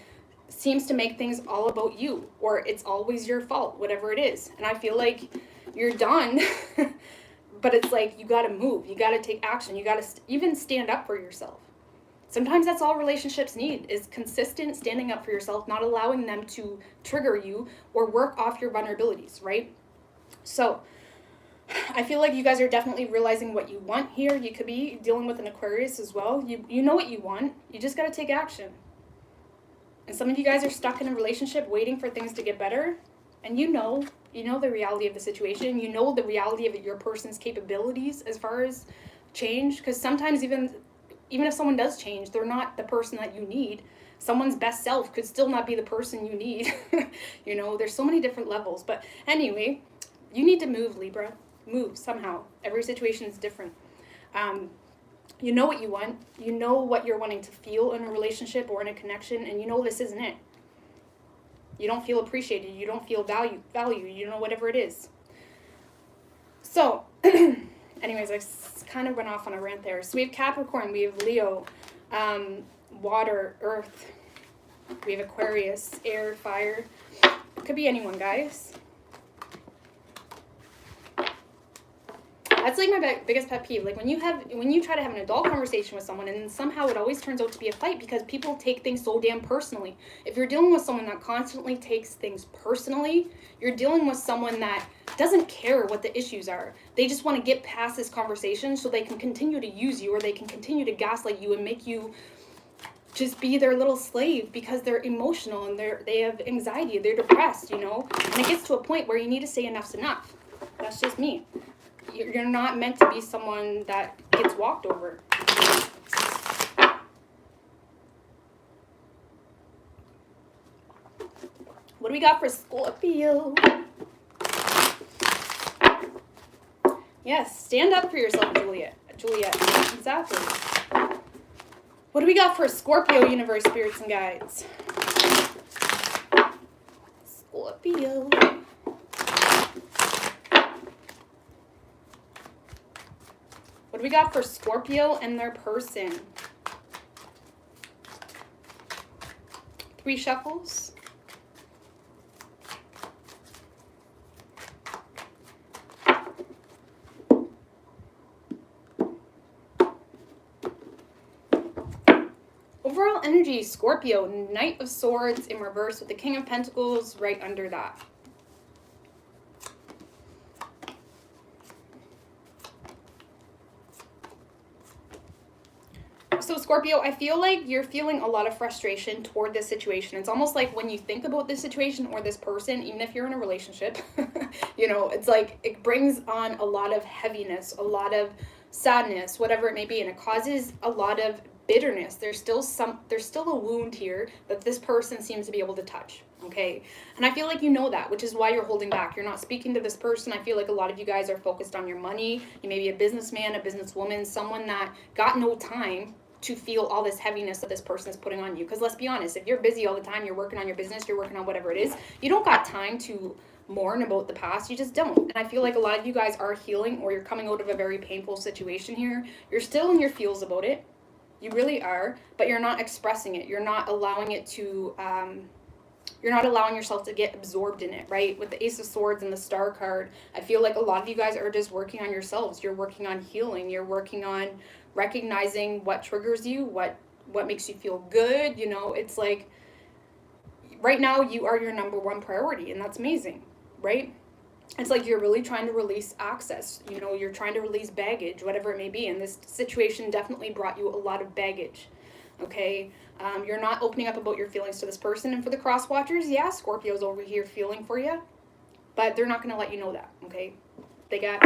Speaker 1: seems to make things all about you, or it's always your fault, whatever it is. And I feel like you're done, but it's like you got to move. You got to take action. You got to even stand up for yourself. Sometimes that's all relationships need, is consistent standing up for yourself, not allowing them to trigger you or work off your vulnerabilities, right? So I feel like you guys are definitely realizing what you want here. You could be dealing with an Aquarius as well. You know what you want. You just got to take action. And some of you guys are stuck in a relationship waiting for things to get better. And you know the reality of the situation. You know the reality of your person's capabilities as far as change. Because sometimes even if someone does change, they're not the person that you need. Someone's best self could still not be the person you need. You know, there's so many different levels. But anyway, you need to move, Libra. Move somehow. Every situation is different. You know what you want. You know what you're wanting to feel in a relationship or in a connection, and you know this isn't it. You don't feel appreciated. You don't feel value. You know, whatever it is. So, anyways, I kind of went off on a rant there. So we have Capricorn. We have Leo, water, earth. We have Aquarius, air, fire. It could be anyone, guys. That's like my biggest pet peeve. Like when you try to have an adult conversation with someone, and then somehow it always turns out to be a fight because people take things so damn personally. If you're dealing with someone that constantly takes things personally, you're dealing with someone that doesn't care what the issues are. They just want to get past this conversation so they can continue to use you, or they can continue to gaslight you and make you just be their little slave because they're emotional and they have anxiety, they're depressed, you know? And it gets to a point where you need to say enough's enough. That's just me. You're not meant to be someone that gets walked over. What do we got for Scorpio? Yes, stand up for yourself, Juliet. Exactly. What do we got for Scorpio, universe, spirits, and guides? Scorpio. What do we got for Scorpio and their person? 3 shuffles. Overall energy, Scorpio, Knight of Swords in reverse with the King of Pentacles right under that. So Scorpio, I feel like you're feeling a lot of frustration toward this situation. It's almost like when you think about this situation or this person, even if you're in a relationship, you know, it's like it brings on a lot of heaviness, a lot of sadness, whatever it may be, and it causes a lot of bitterness. There's still a wound here that this person seems to be able to touch. Okay. And I feel like you know that, which is why you're holding back. You're not speaking to this person. I feel like a lot of you guys are focused on your money. You may be a businessman, a businesswoman, someone that got no time to feel all this heaviness that this person is putting on you. Because let's be honest, if you're busy all the time, you're working on your business, you're working on whatever it is, you don't got time to mourn about the past. You just don't. And I feel like a lot of you guys are healing, or you're coming out of a very painful situation here. You're still in your feels about it. You really are, but you're not expressing it. You're not allowing it to, you're not allowing yourself to get absorbed in it, right? With the Ace of Swords and the Star card, I feel like a lot of you guys are just working on yourselves. You're working on healing. You're working on recognizing what triggers you, what makes you feel good. You know, it's like right now you are your number one priority, and that's amazing, right? It's like you're really trying to release access. You know, you're trying to release baggage, whatever it may be. And this situation definitely brought you a lot of baggage, okay? You're not opening up about your feelings to this person. And for the cross watchers, yeah, Scorpio's over here feeling for you, but they're not going to let you know that, okay? They got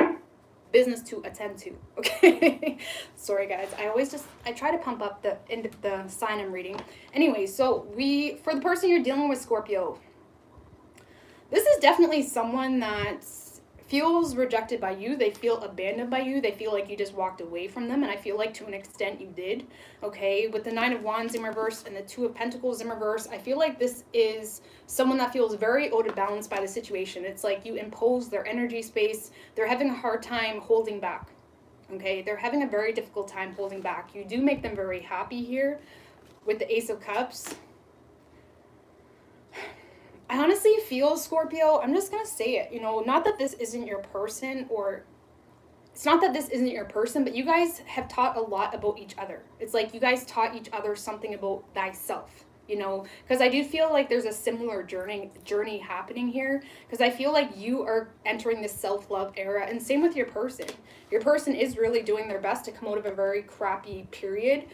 Speaker 1: business to attend to, okay? Sorry, guys. I try to pump up the sign I'm reading. Anyway, so for the person you're dealing with, Scorpio, this is definitely someone that feels rejected by you. They feel abandoned by you. They feel like you just walked away from them. And I feel like to an extent you did. Okay, with the Nine of Wands in reverse and the Two of Pentacles in reverse, I feel like this is someone that feels very out of balance by the situation. It's like you impose their energy space. They're having a hard time holding back. Okay, they're having a very difficult time holding back. You do make them very happy here with the Ace of Cups. I honestly feel, Scorpio, I'm just going to say it, you know, not that this isn't your person, or it's not that this isn't your person, but you guys have taught a lot about each other. It's like you guys taught each other something about thyself, you know, because I do feel like there's a similar journey happening here, because I feel like you are entering this self-love era, and same with your person. Your person is really doing their best to come out of a very crappy period.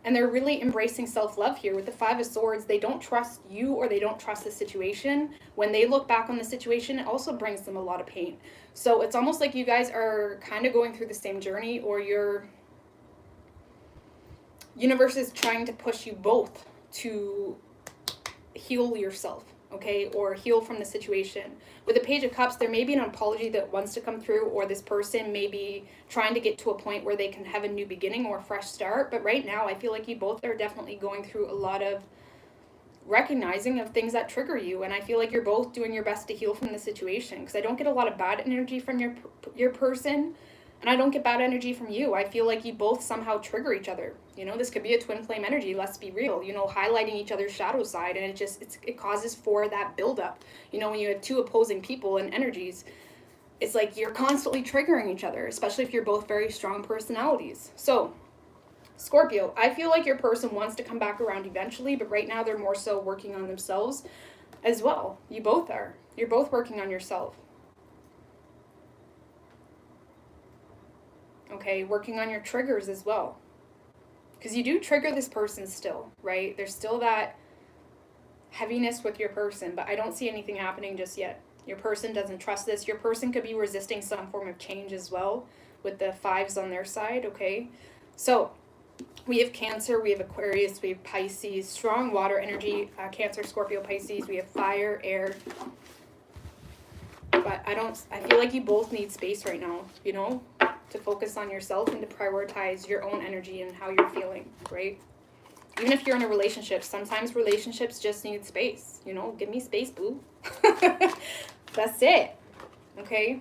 Speaker 1: And they're really embracing self-love here. With the Five of Swords, they don't trust you, or they don't trust the situation. When they look back on the situation, it also brings them a lot of pain. So it's almost like you guys are kind of going through the same journey, or your universe is trying to push you both to heal yourself, okay, or heal from the situation. With the Page of Cups, there may be an apology that wants to come through, or this person may be trying to get to a point where they can have a new beginning or a fresh start. But right now, I feel like you both are definitely going through a lot of recognizing of things that trigger you. And I feel like you're both doing your best to heal from the situation, because I don't get a lot of bad energy from your person, and I don't get bad energy from you. I feel like you both somehow trigger each other. You know, this could be a twin flame energy, let's be real, you know, highlighting each other's shadow side, and it causes for that buildup. You know, when you have two opposing people and energies, it's like you're constantly triggering each other, especially if you're both very strong personalities. So, Scorpio, I feel like your person wants to come back around eventually, but right now they're more so working on themselves as well. You both are. You're both working on yourself. Okay, working on your triggers as well. Because you do trigger this person still, right? There's still that heaviness with your person, but I don't see anything happening just yet. Your person doesn't trust this. Your person could be resisting some form of change as well, with the fives on their side, okay? So, we have Cancer, we have Aquarius, we have Pisces, strong water energy, Cancer, Scorpio, Pisces. We have fire, air. But I feel like you both need space right now, you know, to focus on yourself and to prioritize your own energy and how you're feeling, right? Even if you're in a relationship, sometimes relationships just need space, you know, give me space, boo. That's it, okay?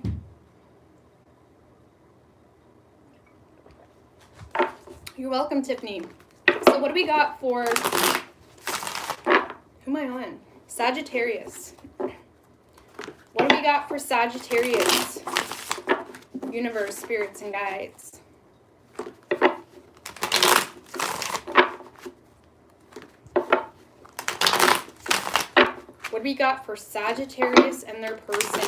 Speaker 1: You're welcome, Tiffany. So what do we got for, who am I on? Sagittarius. What do we got for Sagittarius? Universe, spirits, and guides. What do we got for Sagittarius and their person?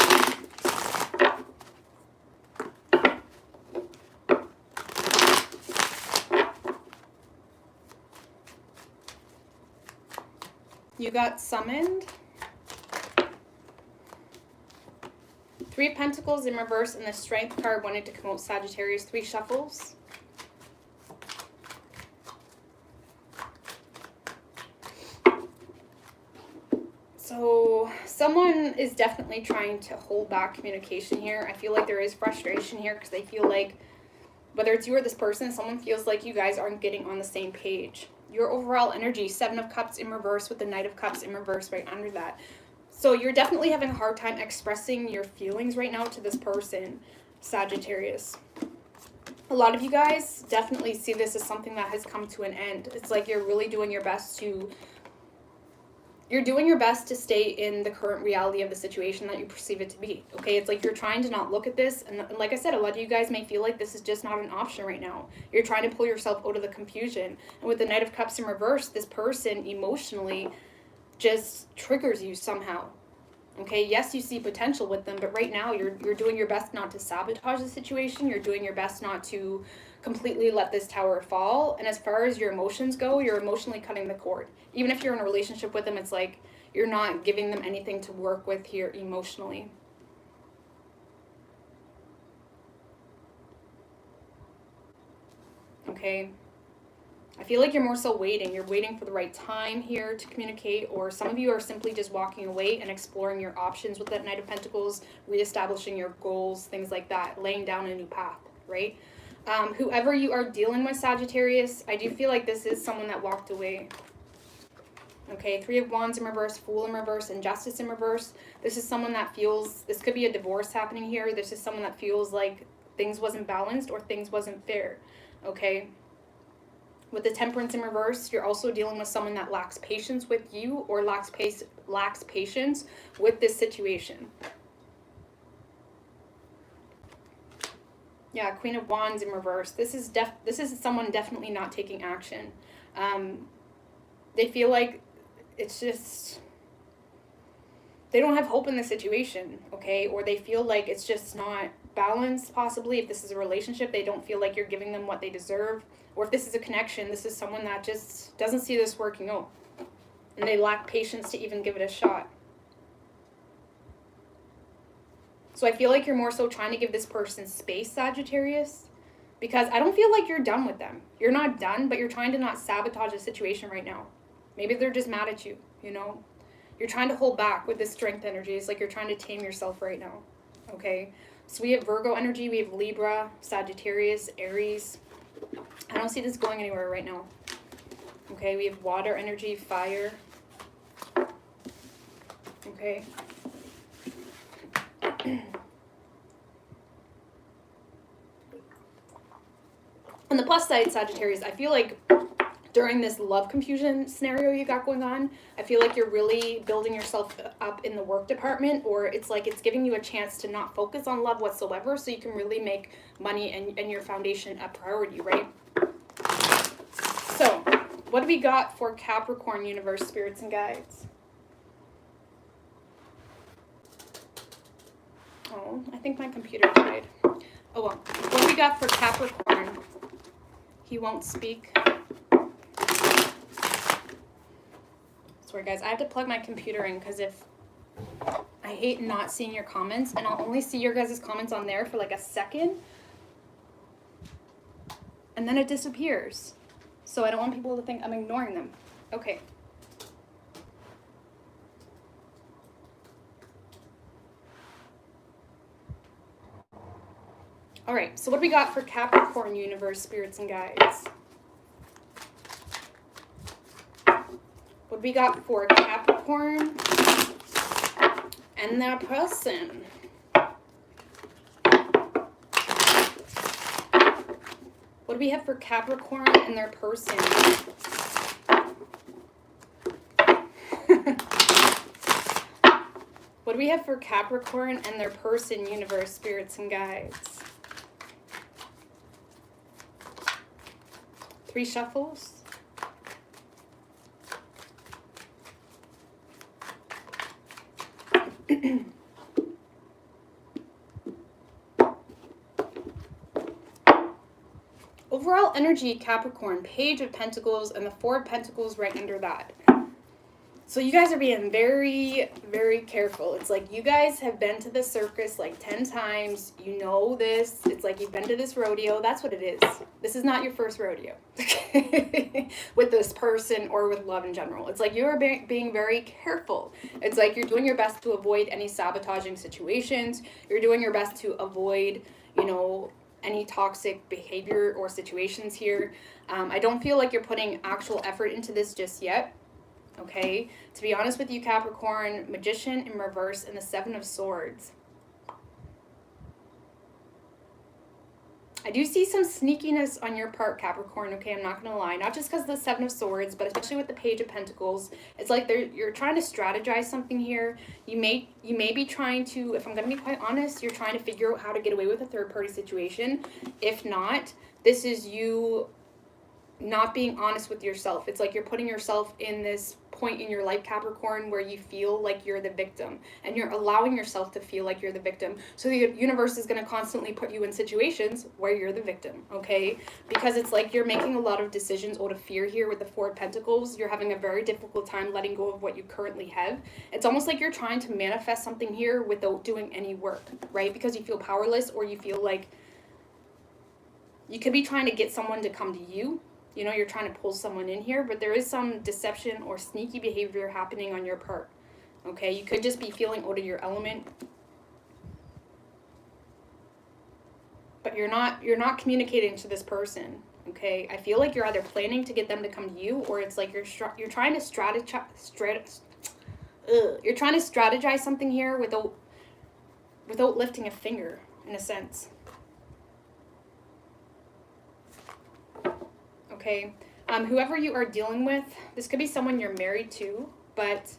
Speaker 1: You got summoned. Three of Pentacles in reverse, and the Strength card wanted to come out, Sagittarius. 3 shuffles. So someone is definitely trying to hold back communication here. I feel like there is frustration here, because they feel like, whether it's you or this person, someone feels like you guys aren't getting on the same page. Your overall energy, 7 of Cups in reverse with the Knight of Cups in reverse right under that. So you're definitely having a hard time expressing your feelings right now to this person, Sagittarius. A lot of you guys definitely see this as something that has come to an end. It's like you're really doing your best to stay in the current reality of the situation that you perceive it to be. Okay, it's like you're trying to not look at this, and like I said, a lot of you guys may feel like this is just not an option right now. You're trying to pull yourself out of the confusion, and with the Knight of Cups in reverse, this person emotionally just triggers you somehow. Okay, yes, you see potential with them, but right now you're doing your best not to sabotage the situation. You're doing your best not to completely let this tower fall. And as far as your emotions go, you're emotionally cutting the cord. Even if you're in a relationship with them, it's like you're not giving them anything to work with here emotionally. Okay. I feel like you're more so waiting. You're waiting for the right time here to communicate, or some of you are simply just walking away and exploring your options with that Knight of Pentacles, reestablishing your goals, things like that, laying down a new path, right? Whoever you are dealing with, Sagittarius, I do feel like this is someone that walked away. Okay, Three of Wands in reverse, Fool in reverse, and Justice in reverse. This is someone that feels, this could be a divorce happening here. This is someone that feels like things wasn't balanced or things wasn't fair, okay? With the Temperance in reverse, you're also dealing with someone that lacks patience with you or lacks patience with this situation. Yeah, Queen of Wands in reverse. This is someone definitely not taking action. They feel like it's just, they don't have hope in the situation, okay? Or they feel like it's just not balanced, possibly. If this is a relationship, they don't feel like you're giving them what they deserve. Or if this is a connection, this is someone that just doesn't see this working out. And they lack patience to even give it a shot. So I feel like you're more so trying to give this person space, Sagittarius. Because I don't feel like you're done with them. You're not done, but you're trying to not sabotage the situation right now. Maybe they're just mad at you, you know? You're trying to hold back with this strength energy. It's like you're trying to tame yourself right now, okay? So we have Virgo energy, we have Libra, Sagittarius, Aries. I don't see this going anywhere right now. Okay, we have water energy, fire. Okay. On the plus side, Sagittarius, I feel like during this love confusion scenario you got going on, I feel like you're really building yourself up in the work department, or it's like it's giving you a chance to not focus on love whatsoever so you can really make money and your foundation a priority, right? So, what do we got for Capricorn universe, spirits, and guides? Oh, I think my computer died. Oh well. What do we got for Capricorn? He won't speak. Sorry guys, I have to plug my computer in because if I hate not seeing your comments, and I'll only see your guys' comments on there for like a second and then it disappears. So I don't want people to think I'm ignoring them. Okay. All right, so what do we got for Capricorn universe, spirits, and guides? What do we got for Capricorn and their person? What do we have for Capricorn and their person? What do we have for Capricorn and their person, universe, spirits, and guides? 3 shuffles. Overall energy, Capricorn, Page of Pentacles, and the 4 of Pentacles right under that. So you guys are being very, very careful. It's like you guys have been to the circus like 10 times. You know this. It's like you've been to this rodeo. That's what it is. This is not your first rodeo with this person or with love in general. It's like you are being very careful. It's like you're doing your best to avoid any sabotaging situations. You're doing your best to avoid, you know, any toxic behavior or situations here. I don't feel like you're putting actual effort into this just yet. Okay? To be honest with you, Capricorn, Magician in reverse and the Seven of Swords. I do see some sneakiness on your part, Capricorn, okay? I'm not going to lie. Not just because of the Seven of Swords, but especially with the Page of Pentacles. It's like you're trying to strategize something here. You may be trying to, if I'm going to be quite honest, you're trying to figure out how to get away with a third-party situation. If not, this is you not being honest with yourself. It's like you're putting yourself in this point in your life, Capricorn, where you feel like you're the victim, and you're allowing yourself to feel like you're the victim. So the universe is going to constantly put you in situations where you're the victim, okay? Because it's like you're making a lot of decisions out of fear here with the Four of Pentacles. You're having a very difficult time letting go of what you currently have. It's almost like you're trying to manifest something here without doing any work, right? Because you feel powerless, or you feel like you could be trying to get someone to come to you. You know, you're trying to pull someone in here, but there is some deception or sneaky behavior happening on your part. Okay, you could just be feeling out of your element, but you're not communicating to this person. Okay, I feel like you're either planning to get them to come to you, or it's like you're trying to strategize something here without lifting a finger, in a sense. Okay, whoever you are dealing with, this could be someone you're married to, but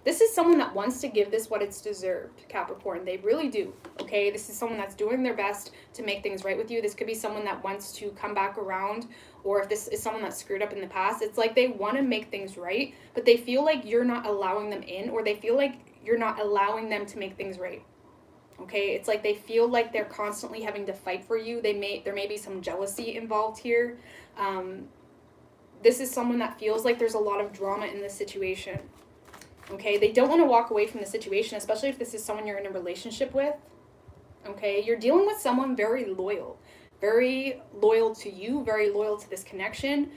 Speaker 1: this is someone that wants to give this what it's deserved, Capricorn. They really do, okay? This is someone that's doing their best to make things right with you. This could be someone that wants to come back around, or if this is someone that's screwed up in the past, it's like they want to make things right, but they feel like you're not allowing them in, or they feel like you're not allowing them to make things right. Okay, it's like they feel like they're constantly having to fight for you. There may be some jealousy involved here. This is someone that feels like there's a lot of drama in this situation. Okay, they don't want to walk away from the situation, especially if this is someone you're in a relationship with. Okay, you're dealing with someone very loyal to you, very loyal to this connection.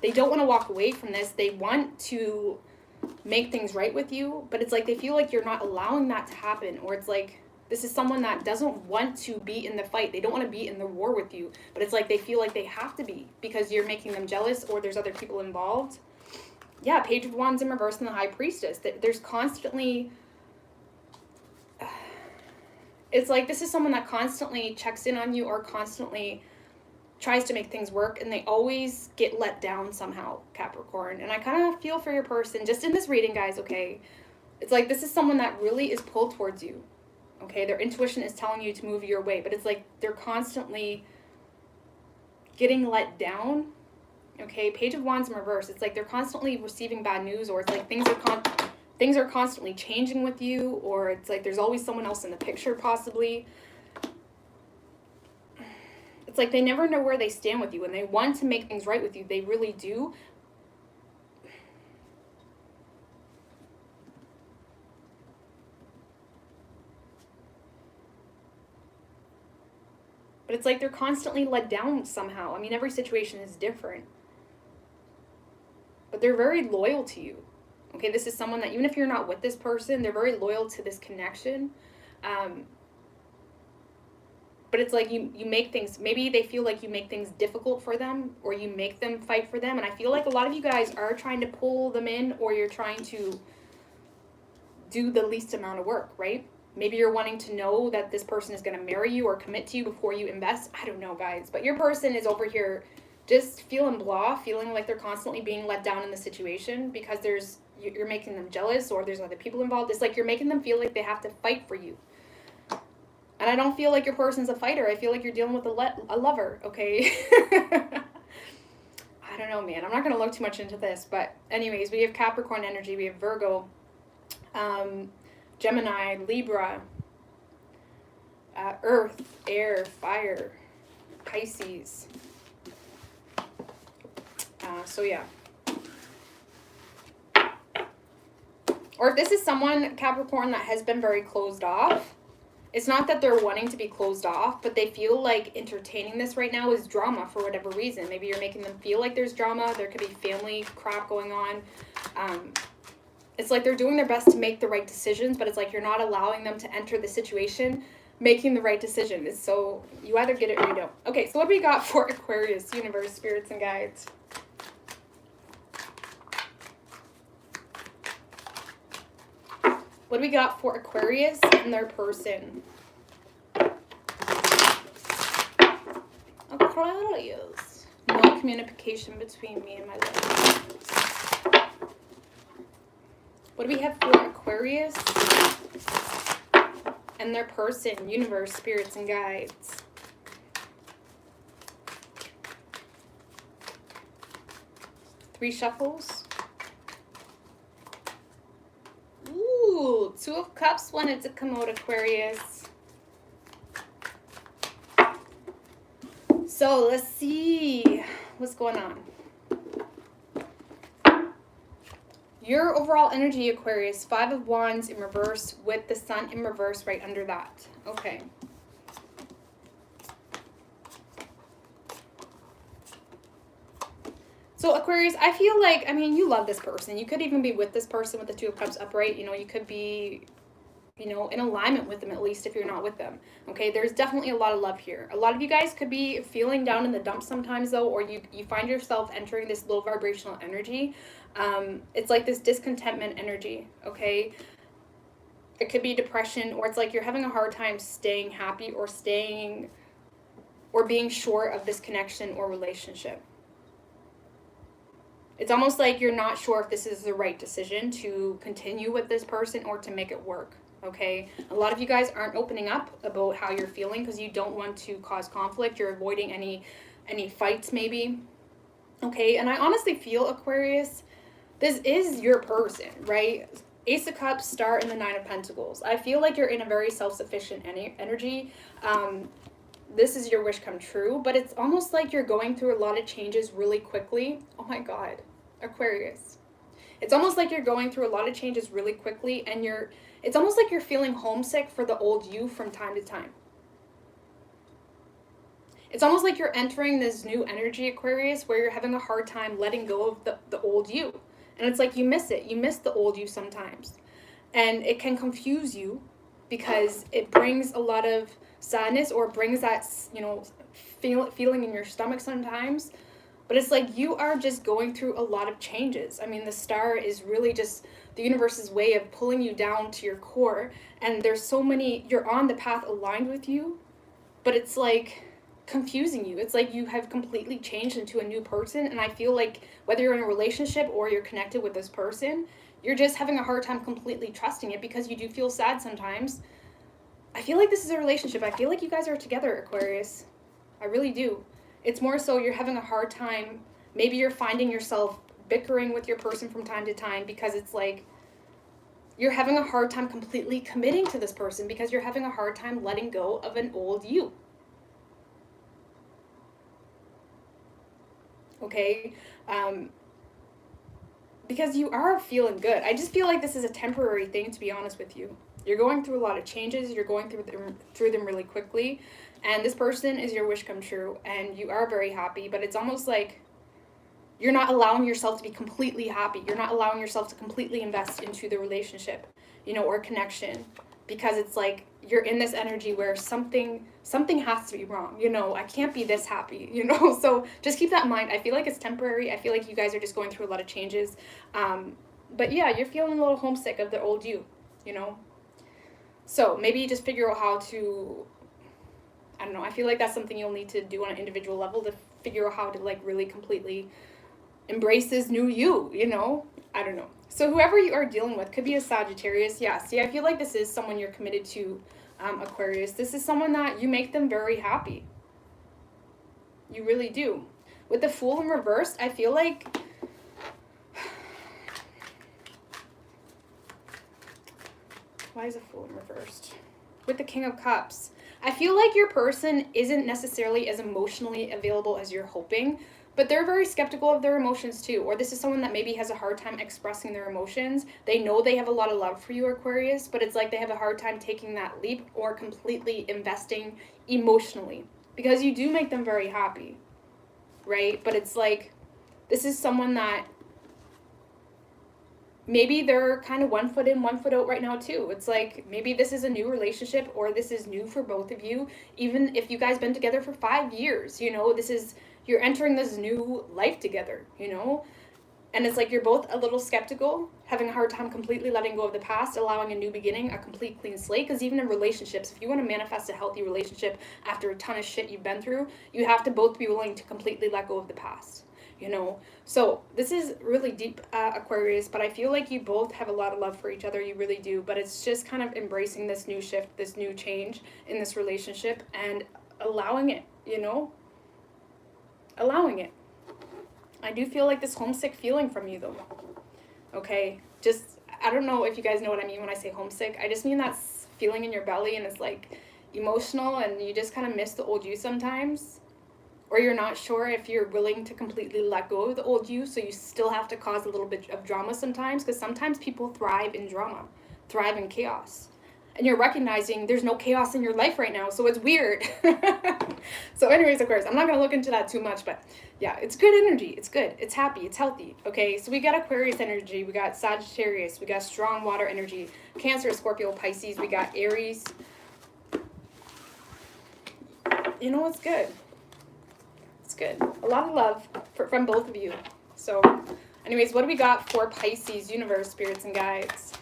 Speaker 1: They don't want to walk away from this. They want to make things right with you, but it's like they feel like you're not allowing that to happen, or it's like this is someone that doesn't want to be in the fight. They don't want to be in the war with you, but it's like they feel like they have to be because you're making them jealous, or there's other people involved. Yeah, Page of Wands in reverse and the High Priestess. There's constantly, it's like this is someone that constantly checks in on you, or constantly tries to make things work, and they always get let down somehow, Capricorn. And I kind of feel for your person just in this reading, guys, okay? It's like this is someone that really is pulled towards you, okay? Their intuition is telling you to move your way, but it's like they're constantly getting let down, okay? Page of Wands in reverse. It's like they're constantly receiving bad news, or it's like things are constantly changing with you, or it's like there's always someone else in the picture, possibly. It's like they never know where they stand with you, and they want to make things right with you. They really do. But it's like they're constantly let down somehow. I mean, every situation is different. But they're very loyal to you. Okay, this is someone that even if you're not with this person, they're very loyal to this connection. But it's like you make things, maybe they feel like you make things difficult for them, or you make them fight for them. And I feel like a lot of you guys are trying to pull them in, or you're trying to do the least amount of work, right? Maybe you're wanting to know that this person is going to marry you or commit to you before you invest. I don't know, guys. But your person is over here just feeling blah, feeling like they're constantly being let down in the situation because you're making them jealous, or there's other people involved. It's like you're making them feel like they have to fight for you. And I don't feel like your person's a fighter. I feel like you're dealing with a lover, okay? I don't know, man. I'm not going to look too much into this. But anyways, we have Capricorn energy. We have Virgo, Gemini, Libra, Earth, Air, Fire, Pisces. So, yeah. Or if this is someone, Capricorn, that has been very closed off, it's not that they're wanting to be closed off, but they feel like entertaining this right now is drama for whatever reason. Maybe you're making them feel like there's drama. There could be family crap going on. It's like they're doing their best to make the right decisions, but it's like you're not allowing them to enter the situation making the right decision is so, you either get it or you don't. Okay, so what do we got for Aquarius, universe, spirits, and guides? What do we got for Aquarius and their person? Aquarius. No communication between me and my love. What do we have for Aquarius and their person, universe, spirits, and guides? Three shuffles. Ooh, Two of Cups wanted to come out, Aquarius. So let's see what's going on. Your overall energy, Aquarius, Five of Wands in reverse with the Sun in reverse right under that. Okay. So Aquarius, I feel like, I mean, you love this person. You could even be with this person with the Two of Cups upright. You know, you could be, you know, in alignment with them, at least if you're not with them. Okay, there's definitely a lot of love here. A lot of you guys could be feeling down in the dumps sometimes, though, or you find yourself entering this low vibrational energy. It's like this discontentment energy, okay? It could be depression, or it's like you're having a hard time staying happy or being sure of this connection or relationship. It's almost like you're not sure if this is the right decision to continue with this person or to make it work, okay? A lot of you guys aren't opening up about how you're feeling because you don't want to cause conflict. You're avoiding any fights maybe, okay? And I honestly feel, Aquarius, this is your person, right? Ace of Cups, Star, and the Nine of Pentacles. I feel like you're in a very self-sufficient energy. This is your wish come true, but it's almost like you're going through a lot of changes really quickly. Oh my God, Aquarius. It's almost like you're going through a lot of changes really quickly, and it's almost like you're feeling homesick for the old you from time to time. It's almost like you're entering this new energy, Aquarius, where you're having a hard time letting go of the old you. And it's like you miss it. You miss the old you sometimes. And it can confuse you because it brings a lot of sadness, or brings that, you know, feeling in your stomach sometimes. But it's like you are just going through a lot of changes. I mean, the Star is really just the universe's way of pulling you down to your core. And there's so many, you're on the path aligned with you, but it's like confusing you. It's like you have completely changed into a new person. And I feel like whether you're in a relationship or you're connected with this person, you're just having a hard time completely trusting it because you do feel sad sometimes. I feel like this is a relationship. I feel like you guys are together, Aquarius. I really do. It's more so you're having a hard time. Maybe you're finding yourself bickering with your person from time to time because it's like you're having a hard time completely committing to this person because you're having a hard time letting go of an old you. Okay? Because you are feeling good. I just feel like this is a temporary thing, to be honest with you. You're going through a lot of changes. You're going through them really quickly. And this person is your wish come true. And you are very happy. But it's almost like you're not allowing yourself to be completely happy. You're not allowing yourself to completely invest into the relationship, you know, or connection. Because it's like you're in this energy where something has to be wrong. You know, I can't be this happy, you know. So just keep that in mind. I feel like it's temporary. I feel like you guys are just going through a lot of changes. But yeah, you're feeling a little homesick of the old you, you know. So maybe just figure out how to, I don't know, I feel like that's something you'll need to do on an individual level, to figure out how to like really completely embrace this new you know? I don't know. So whoever you are dealing with could be a Sagittarius. Yeah, see, I feel like this is someone you're committed to, Aquarius. This is someone that you make them very happy. You really do. With the Fool in reverse, I feel like why is a Fool in reversed? With the King of Cups, I feel like your person isn't necessarily as emotionally available as you're hoping, but they're very skeptical of their emotions too. Or this is someone that maybe has a hard time expressing their emotions. They know they have a lot of love for you, Aquarius, but it's like they have a hard time taking that leap or completely investing emotionally, because you do make them very happy, right? But it's like this is someone that maybe they're kind of 1 foot in, 1 foot out right now too. It's like maybe this is a new relationship, or this is new for both of you. Even if you guys been together for 5 years, you know, this is, you're entering this new life together, you know? And it's like you're both a little skeptical, having a hard time completely letting go of the past, allowing a new beginning, a complete clean slate. Because even in relationships, if you want to manifest a healthy relationship after a ton of shit you've been through, you have to both be willing to completely let go of the past, you know? So this is really deep, Aquarius, but I feel like you both have a lot of love for each other. You really do. But it's just kind of embracing this new shift, this new change in this relationship, and allowing it, you know? Allowing it. I do feel like this homesick feeling from you, though. Okay? Just, I don't know if you guys know what I mean when I say homesick. I just mean that feeling in your belly, and it's like emotional, and you just kind of miss the old you sometimes. Or you're not sure if you're willing to completely let go of the old you, so you still have to cause a little bit of drama sometimes, because sometimes people thrive in drama, thrive in chaos. And you're recognizing there's no chaos in your life right now, so it's weird. So anyways, of course, I'm not going to look into that too much, but yeah, it's good energy. It's good. It's happy. It's healthy. Okay, so we got Aquarius energy. We got Sagittarius. We got strong water energy. Cancer, Scorpio, Pisces. We got Aries. You know, it's good. It's good. A lot of love from both of you. So anyways, what do we got for Pisces, universe, spirits, and guides?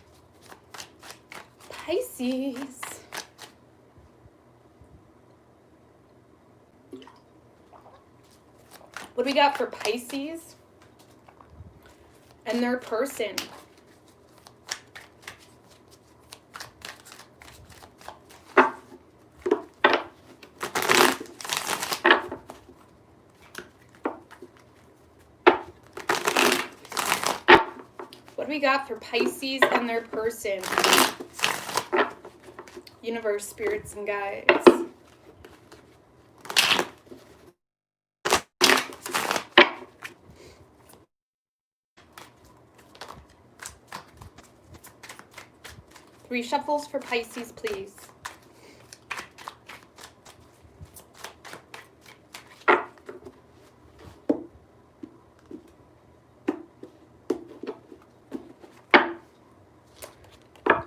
Speaker 1: Pisces. What do we got for Pisces and their person? What do we got for Pisces and their person? Universe, spirits, and guides. Three shuffles for Pisces, please.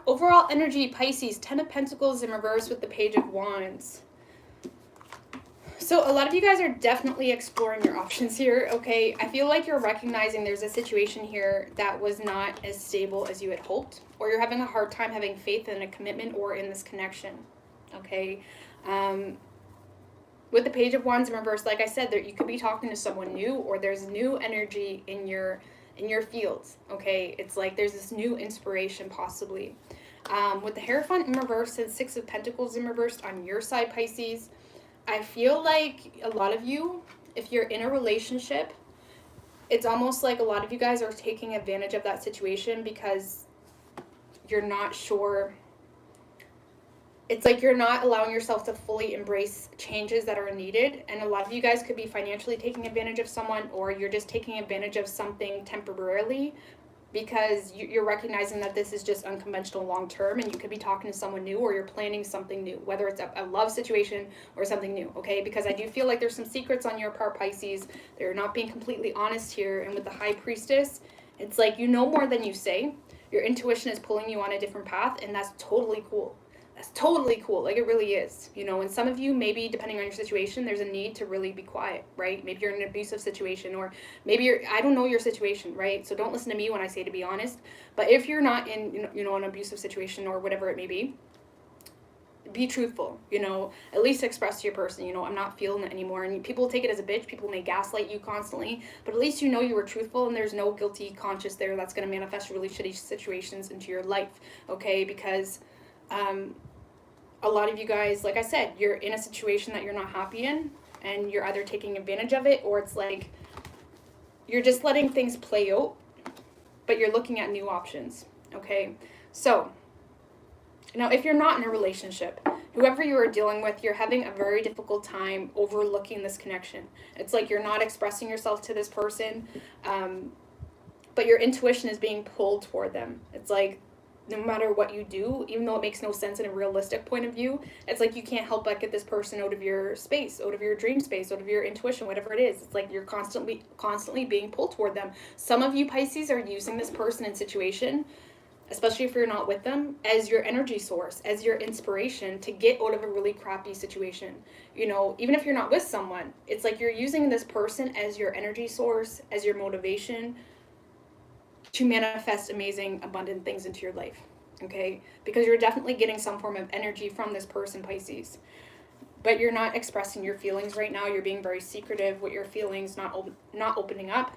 Speaker 1: Overall energy, Pisces, 10 of Pentacles in reverse with the Page of Wands. So a lot of you guys are definitely exploring your options here, okay? I feel like you're recognizing there's a situation here that was not as stable as you had hoped, or you're having a hard time having faith in a commitment or in this connection, okay? With the Page of Wands in reverse, like I said, you could be talking to someone new, or there's new energy in your fields, okay? It's like there's this new inspiration possibly. With the Hierophant in reverse and 6 of Pentacles in reverse on your side, Pisces, I feel like a lot of you, if you're in a relationship, it's almost like a lot of you guys are taking advantage of that situation because you're not sure. It's like you're not allowing yourself to fully embrace changes that are needed. And a lot of you guys could be financially taking advantage of someone, or you're just taking advantage of something temporarily because you're recognizing that this is just unconventional long term, and you could be talking to someone new, or you're planning something new, whether it's a love situation or something new, okay? Because I do feel like there's some secrets on your part, Pisces. They're not being completely honest here. And with the High Priestess, it's like you know more than you say. Your intuition is pulling you on a different path, and that's totally cool. That's totally cool. Like, it really is, you know. And some of you, maybe depending on your situation, there's a need to really be quiet, right? Maybe you're in an abusive situation, or maybe I don't know your situation, right? So don't listen to me when I say to be honest. But if you're not in, you know, an abusive situation or whatever it may be truthful, you know, at least express to your person, you know, I'm not feeling it anymore. And people take it as a bitch. People may gaslight you constantly, but at least you know you were truthful, and there's no guilty conscience there that's going to manifest really shitty situations into your life, okay? Because, a lot of you guys, like I said, you're in a situation that you're not happy in, and you're either taking advantage of it, or it's like you're just letting things play out, but you're looking at new options, okay? So, now if you're not in a relationship, whoever you are dealing with, you're having a very difficult time overlooking this connection. It's like you're not expressing yourself to this person, but your intuition is being pulled toward them. It's like no matter what you do, even though it makes no sense in a realistic point of view, it's like you can't help but get this person out of your space, out of your dream space, out of your intuition, whatever it is. It's like you're constantly being pulled toward them. Some of you Pisces are using this person and situation, especially if you're not with them, as your energy source, as your inspiration to get out of a really crappy situation. You know, even if you're not with someone, it's like you're using this person as your energy source, as your motivation to manifest amazing, abundant things into your life, okay? Because you're definitely getting some form of energy from this person, Pisces. But you're not expressing your feelings right now. You're being very secretive with your feelings, not opening up.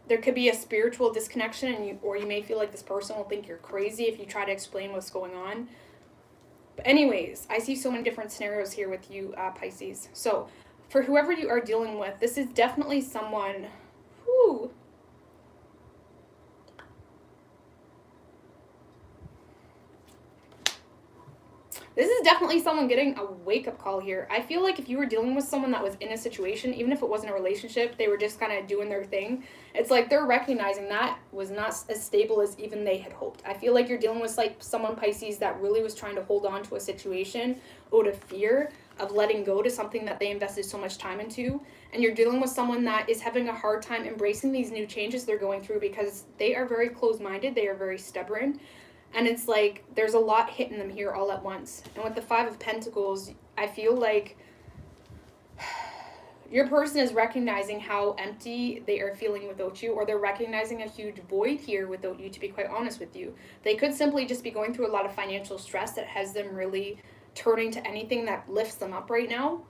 Speaker 1: There could be a spiritual disconnection, and or you may feel like this person will think you're crazy if you try to explain what's going on. But anyways, I see so many different scenarios here with you, Pisces. So for whoever you are dealing with, this is definitely someone who... This is definitely someone getting a wake-up call here. I feel like if you were dealing with someone that was in a situation, even if it wasn't a relationship, they were just kind of doing their thing, it's like they're recognizing that was not as stable as even they had hoped. I feel like you're dealing with like someone, Pisces, that really was trying to hold on to a situation out of fear of letting go to something that they invested so much time into. And you're dealing with someone that is having a hard time embracing these new changes they're going through because they are very closed-minded, they are very stubborn. And it's like there's a lot hitting them here all at once. And with the Five of Pentacles, I feel like your person is recognizing how empty they are feeling without you, or they're recognizing a huge void here without you, to be quite honest with you. They could simply just be going through a lot of financial stress that has them really turning to anything that lifts them up right now.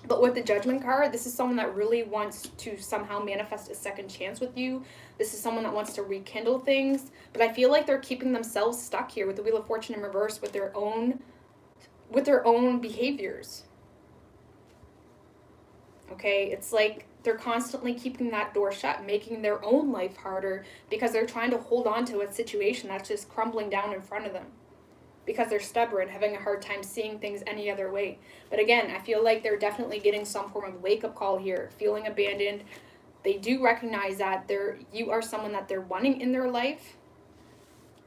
Speaker 1: But with the Judgment card, this is someone that really wants to somehow manifest a second chance with you. This is someone that wants to rekindle things. But I feel like they're keeping themselves stuck here with the Wheel of Fortune in reverse with their own behaviors. Okay, it's like they're constantly keeping that door shut, making their own life harder because they're trying to hold on to a situation that's just crumbling down in front of them. Because they're stubborn, having a hard time seeing things any other way. But again, I feel like they're definitely getting some form of wake-up call here, feeling abandoned. They do recognize that you are someone that they're wanting in their life,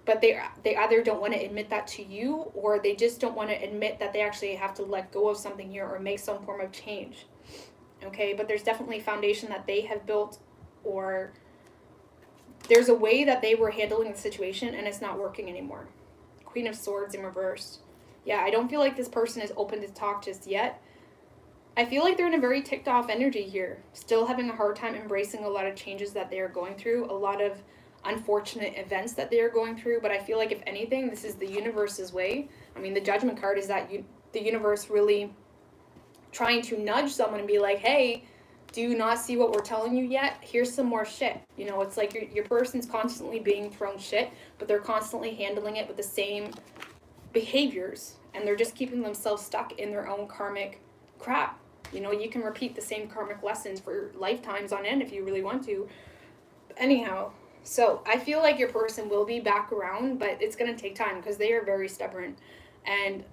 Speaker 1: but they either don't want to admit that to you, or they just don't want to admit that they actually have to let go of something here or make some form of change. Okay, but there's definitely a foundation that they have built, or there's a way that they were handling the situation and it's not working anymore. Queen of Swords in reverse. Yeah, I don't feel like this person is open to talk just yet. I feel like they're in a very ticked off energy here. Still having a hard time embracing a lot of changes that they are going through. A lot of unfortunate events that they are going through. But I feel like if anything, this is the universe's way. I mean, the Judgment card is that the universe really trying to nudge someone and be like, hey, do you not see what we're telling you yet? Here's some more shit. You know, it's like your person's constantly being thrown shit, but they're constantly handling it with the same behaviors, and they're just keeping themselves stuck in their own karmic crap. You know, you can repeat the same karmic lessons for lifetimes on end if you really want to. But anyhow, so I feel like your person will be back around, but it's going to take time because they are very stubborn. And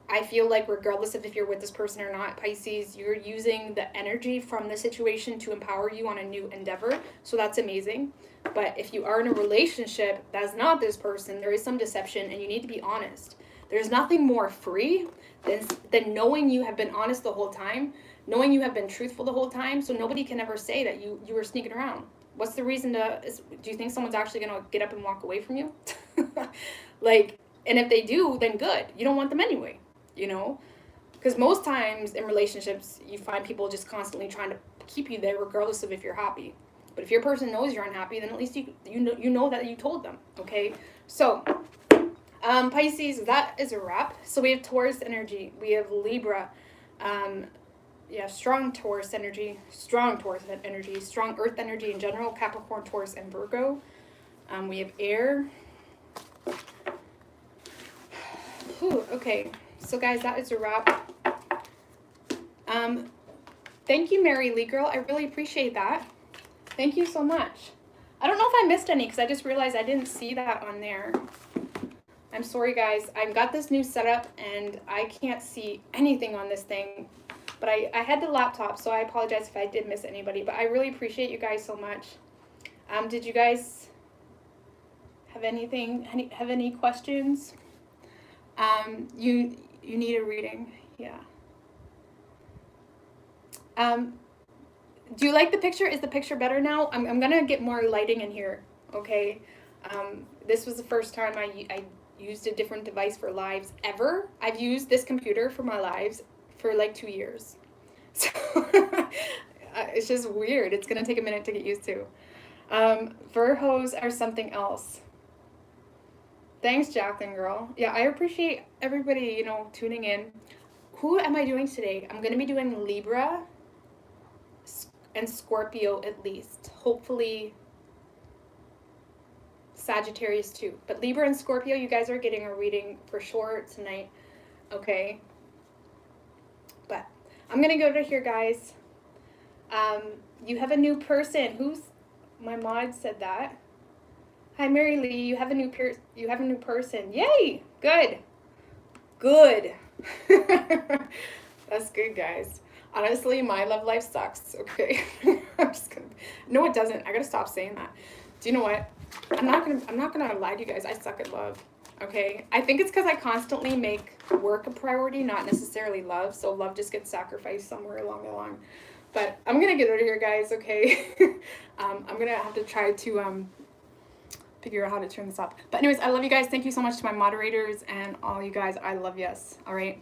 Speaker 1: I feel like regardless of if you're with this person or not, Pisces, you're using the energy from the situation to empower you on a new endeavor. So that's amazing. But if you are in a relationship that's not this person, there is some deception and you need to be honest. There's nothing more free than knowing you have been honest the whole time, knowing you have been truthful the whole time, so nobody can ever say that you were sneaking around. What's the reason do you think someone's actually going to get up and walk away from you? Like, and if they do, then good. You don't want them anyway. You know, because most times in relationships you find people just constantly trying to keep you there regardless of if you're happy. But if your person knows you're unhappy, then at least you know that you told them. Okay, so Pisces, that is a wrap. So we have Taurus energy, we have Libra, strong Taurus energy, strong Earth energy in general, Capricorn, Taurus, and Virgo. We have air. Okay. So guys, that is a wrap. Thank you, Mary Lee Girl. I really appreciate that. Thank you so much. I don't know if I missed any because I just realized I didn't see that on there. I'm sorry, guys. I've got this new setup and I can't see anything on this thing. But I had the laptop, so I apologize if I did miss anybody. But I really appreciate you guys so much. Did you guys have any questions? You need a reading, yeah. Do you like the picture? Is the picture better now? I'm gonna get more lighting in here, okay? This was the first time I used a different device for lives ever. I've used this computer for my lives for like 2 years. So it's just weird. It's gonna take a minute to get used to. Virgos are something else. Thanks, Jacqueline girl. Yeah, I appreciate everybody, you know, tuning in. Who am I doing today? I'm gonna be doing Libra and Scorpio at least. Hopefully Sagittarius too. But Libra and Scorpio, you guys are getting a reading for sure tonight. Okay. But I'm gonna go to here, guys. You have a new person. Who's my mod said that? Hi, Mary Lee. You have a new person. Yay! Good. Good. That's good, guys. Honestly, my love life sucks. Okay. I'm just gonna. No, it doesn't. I gotta stop saying that. Do you know what? I'm not gonna lie to you guys. I suck at love. Okay. I think it's because I constantly make work a priority, not necessarily love. So love just gets sacrificed somewhere along the line. But I'm gonna get out of here, guys. Okay. I'm gonna have to try to figure out how to turn this up. But anyways, I love you guys. Thank you so much to my moderators and all you guys. I love yous. All right.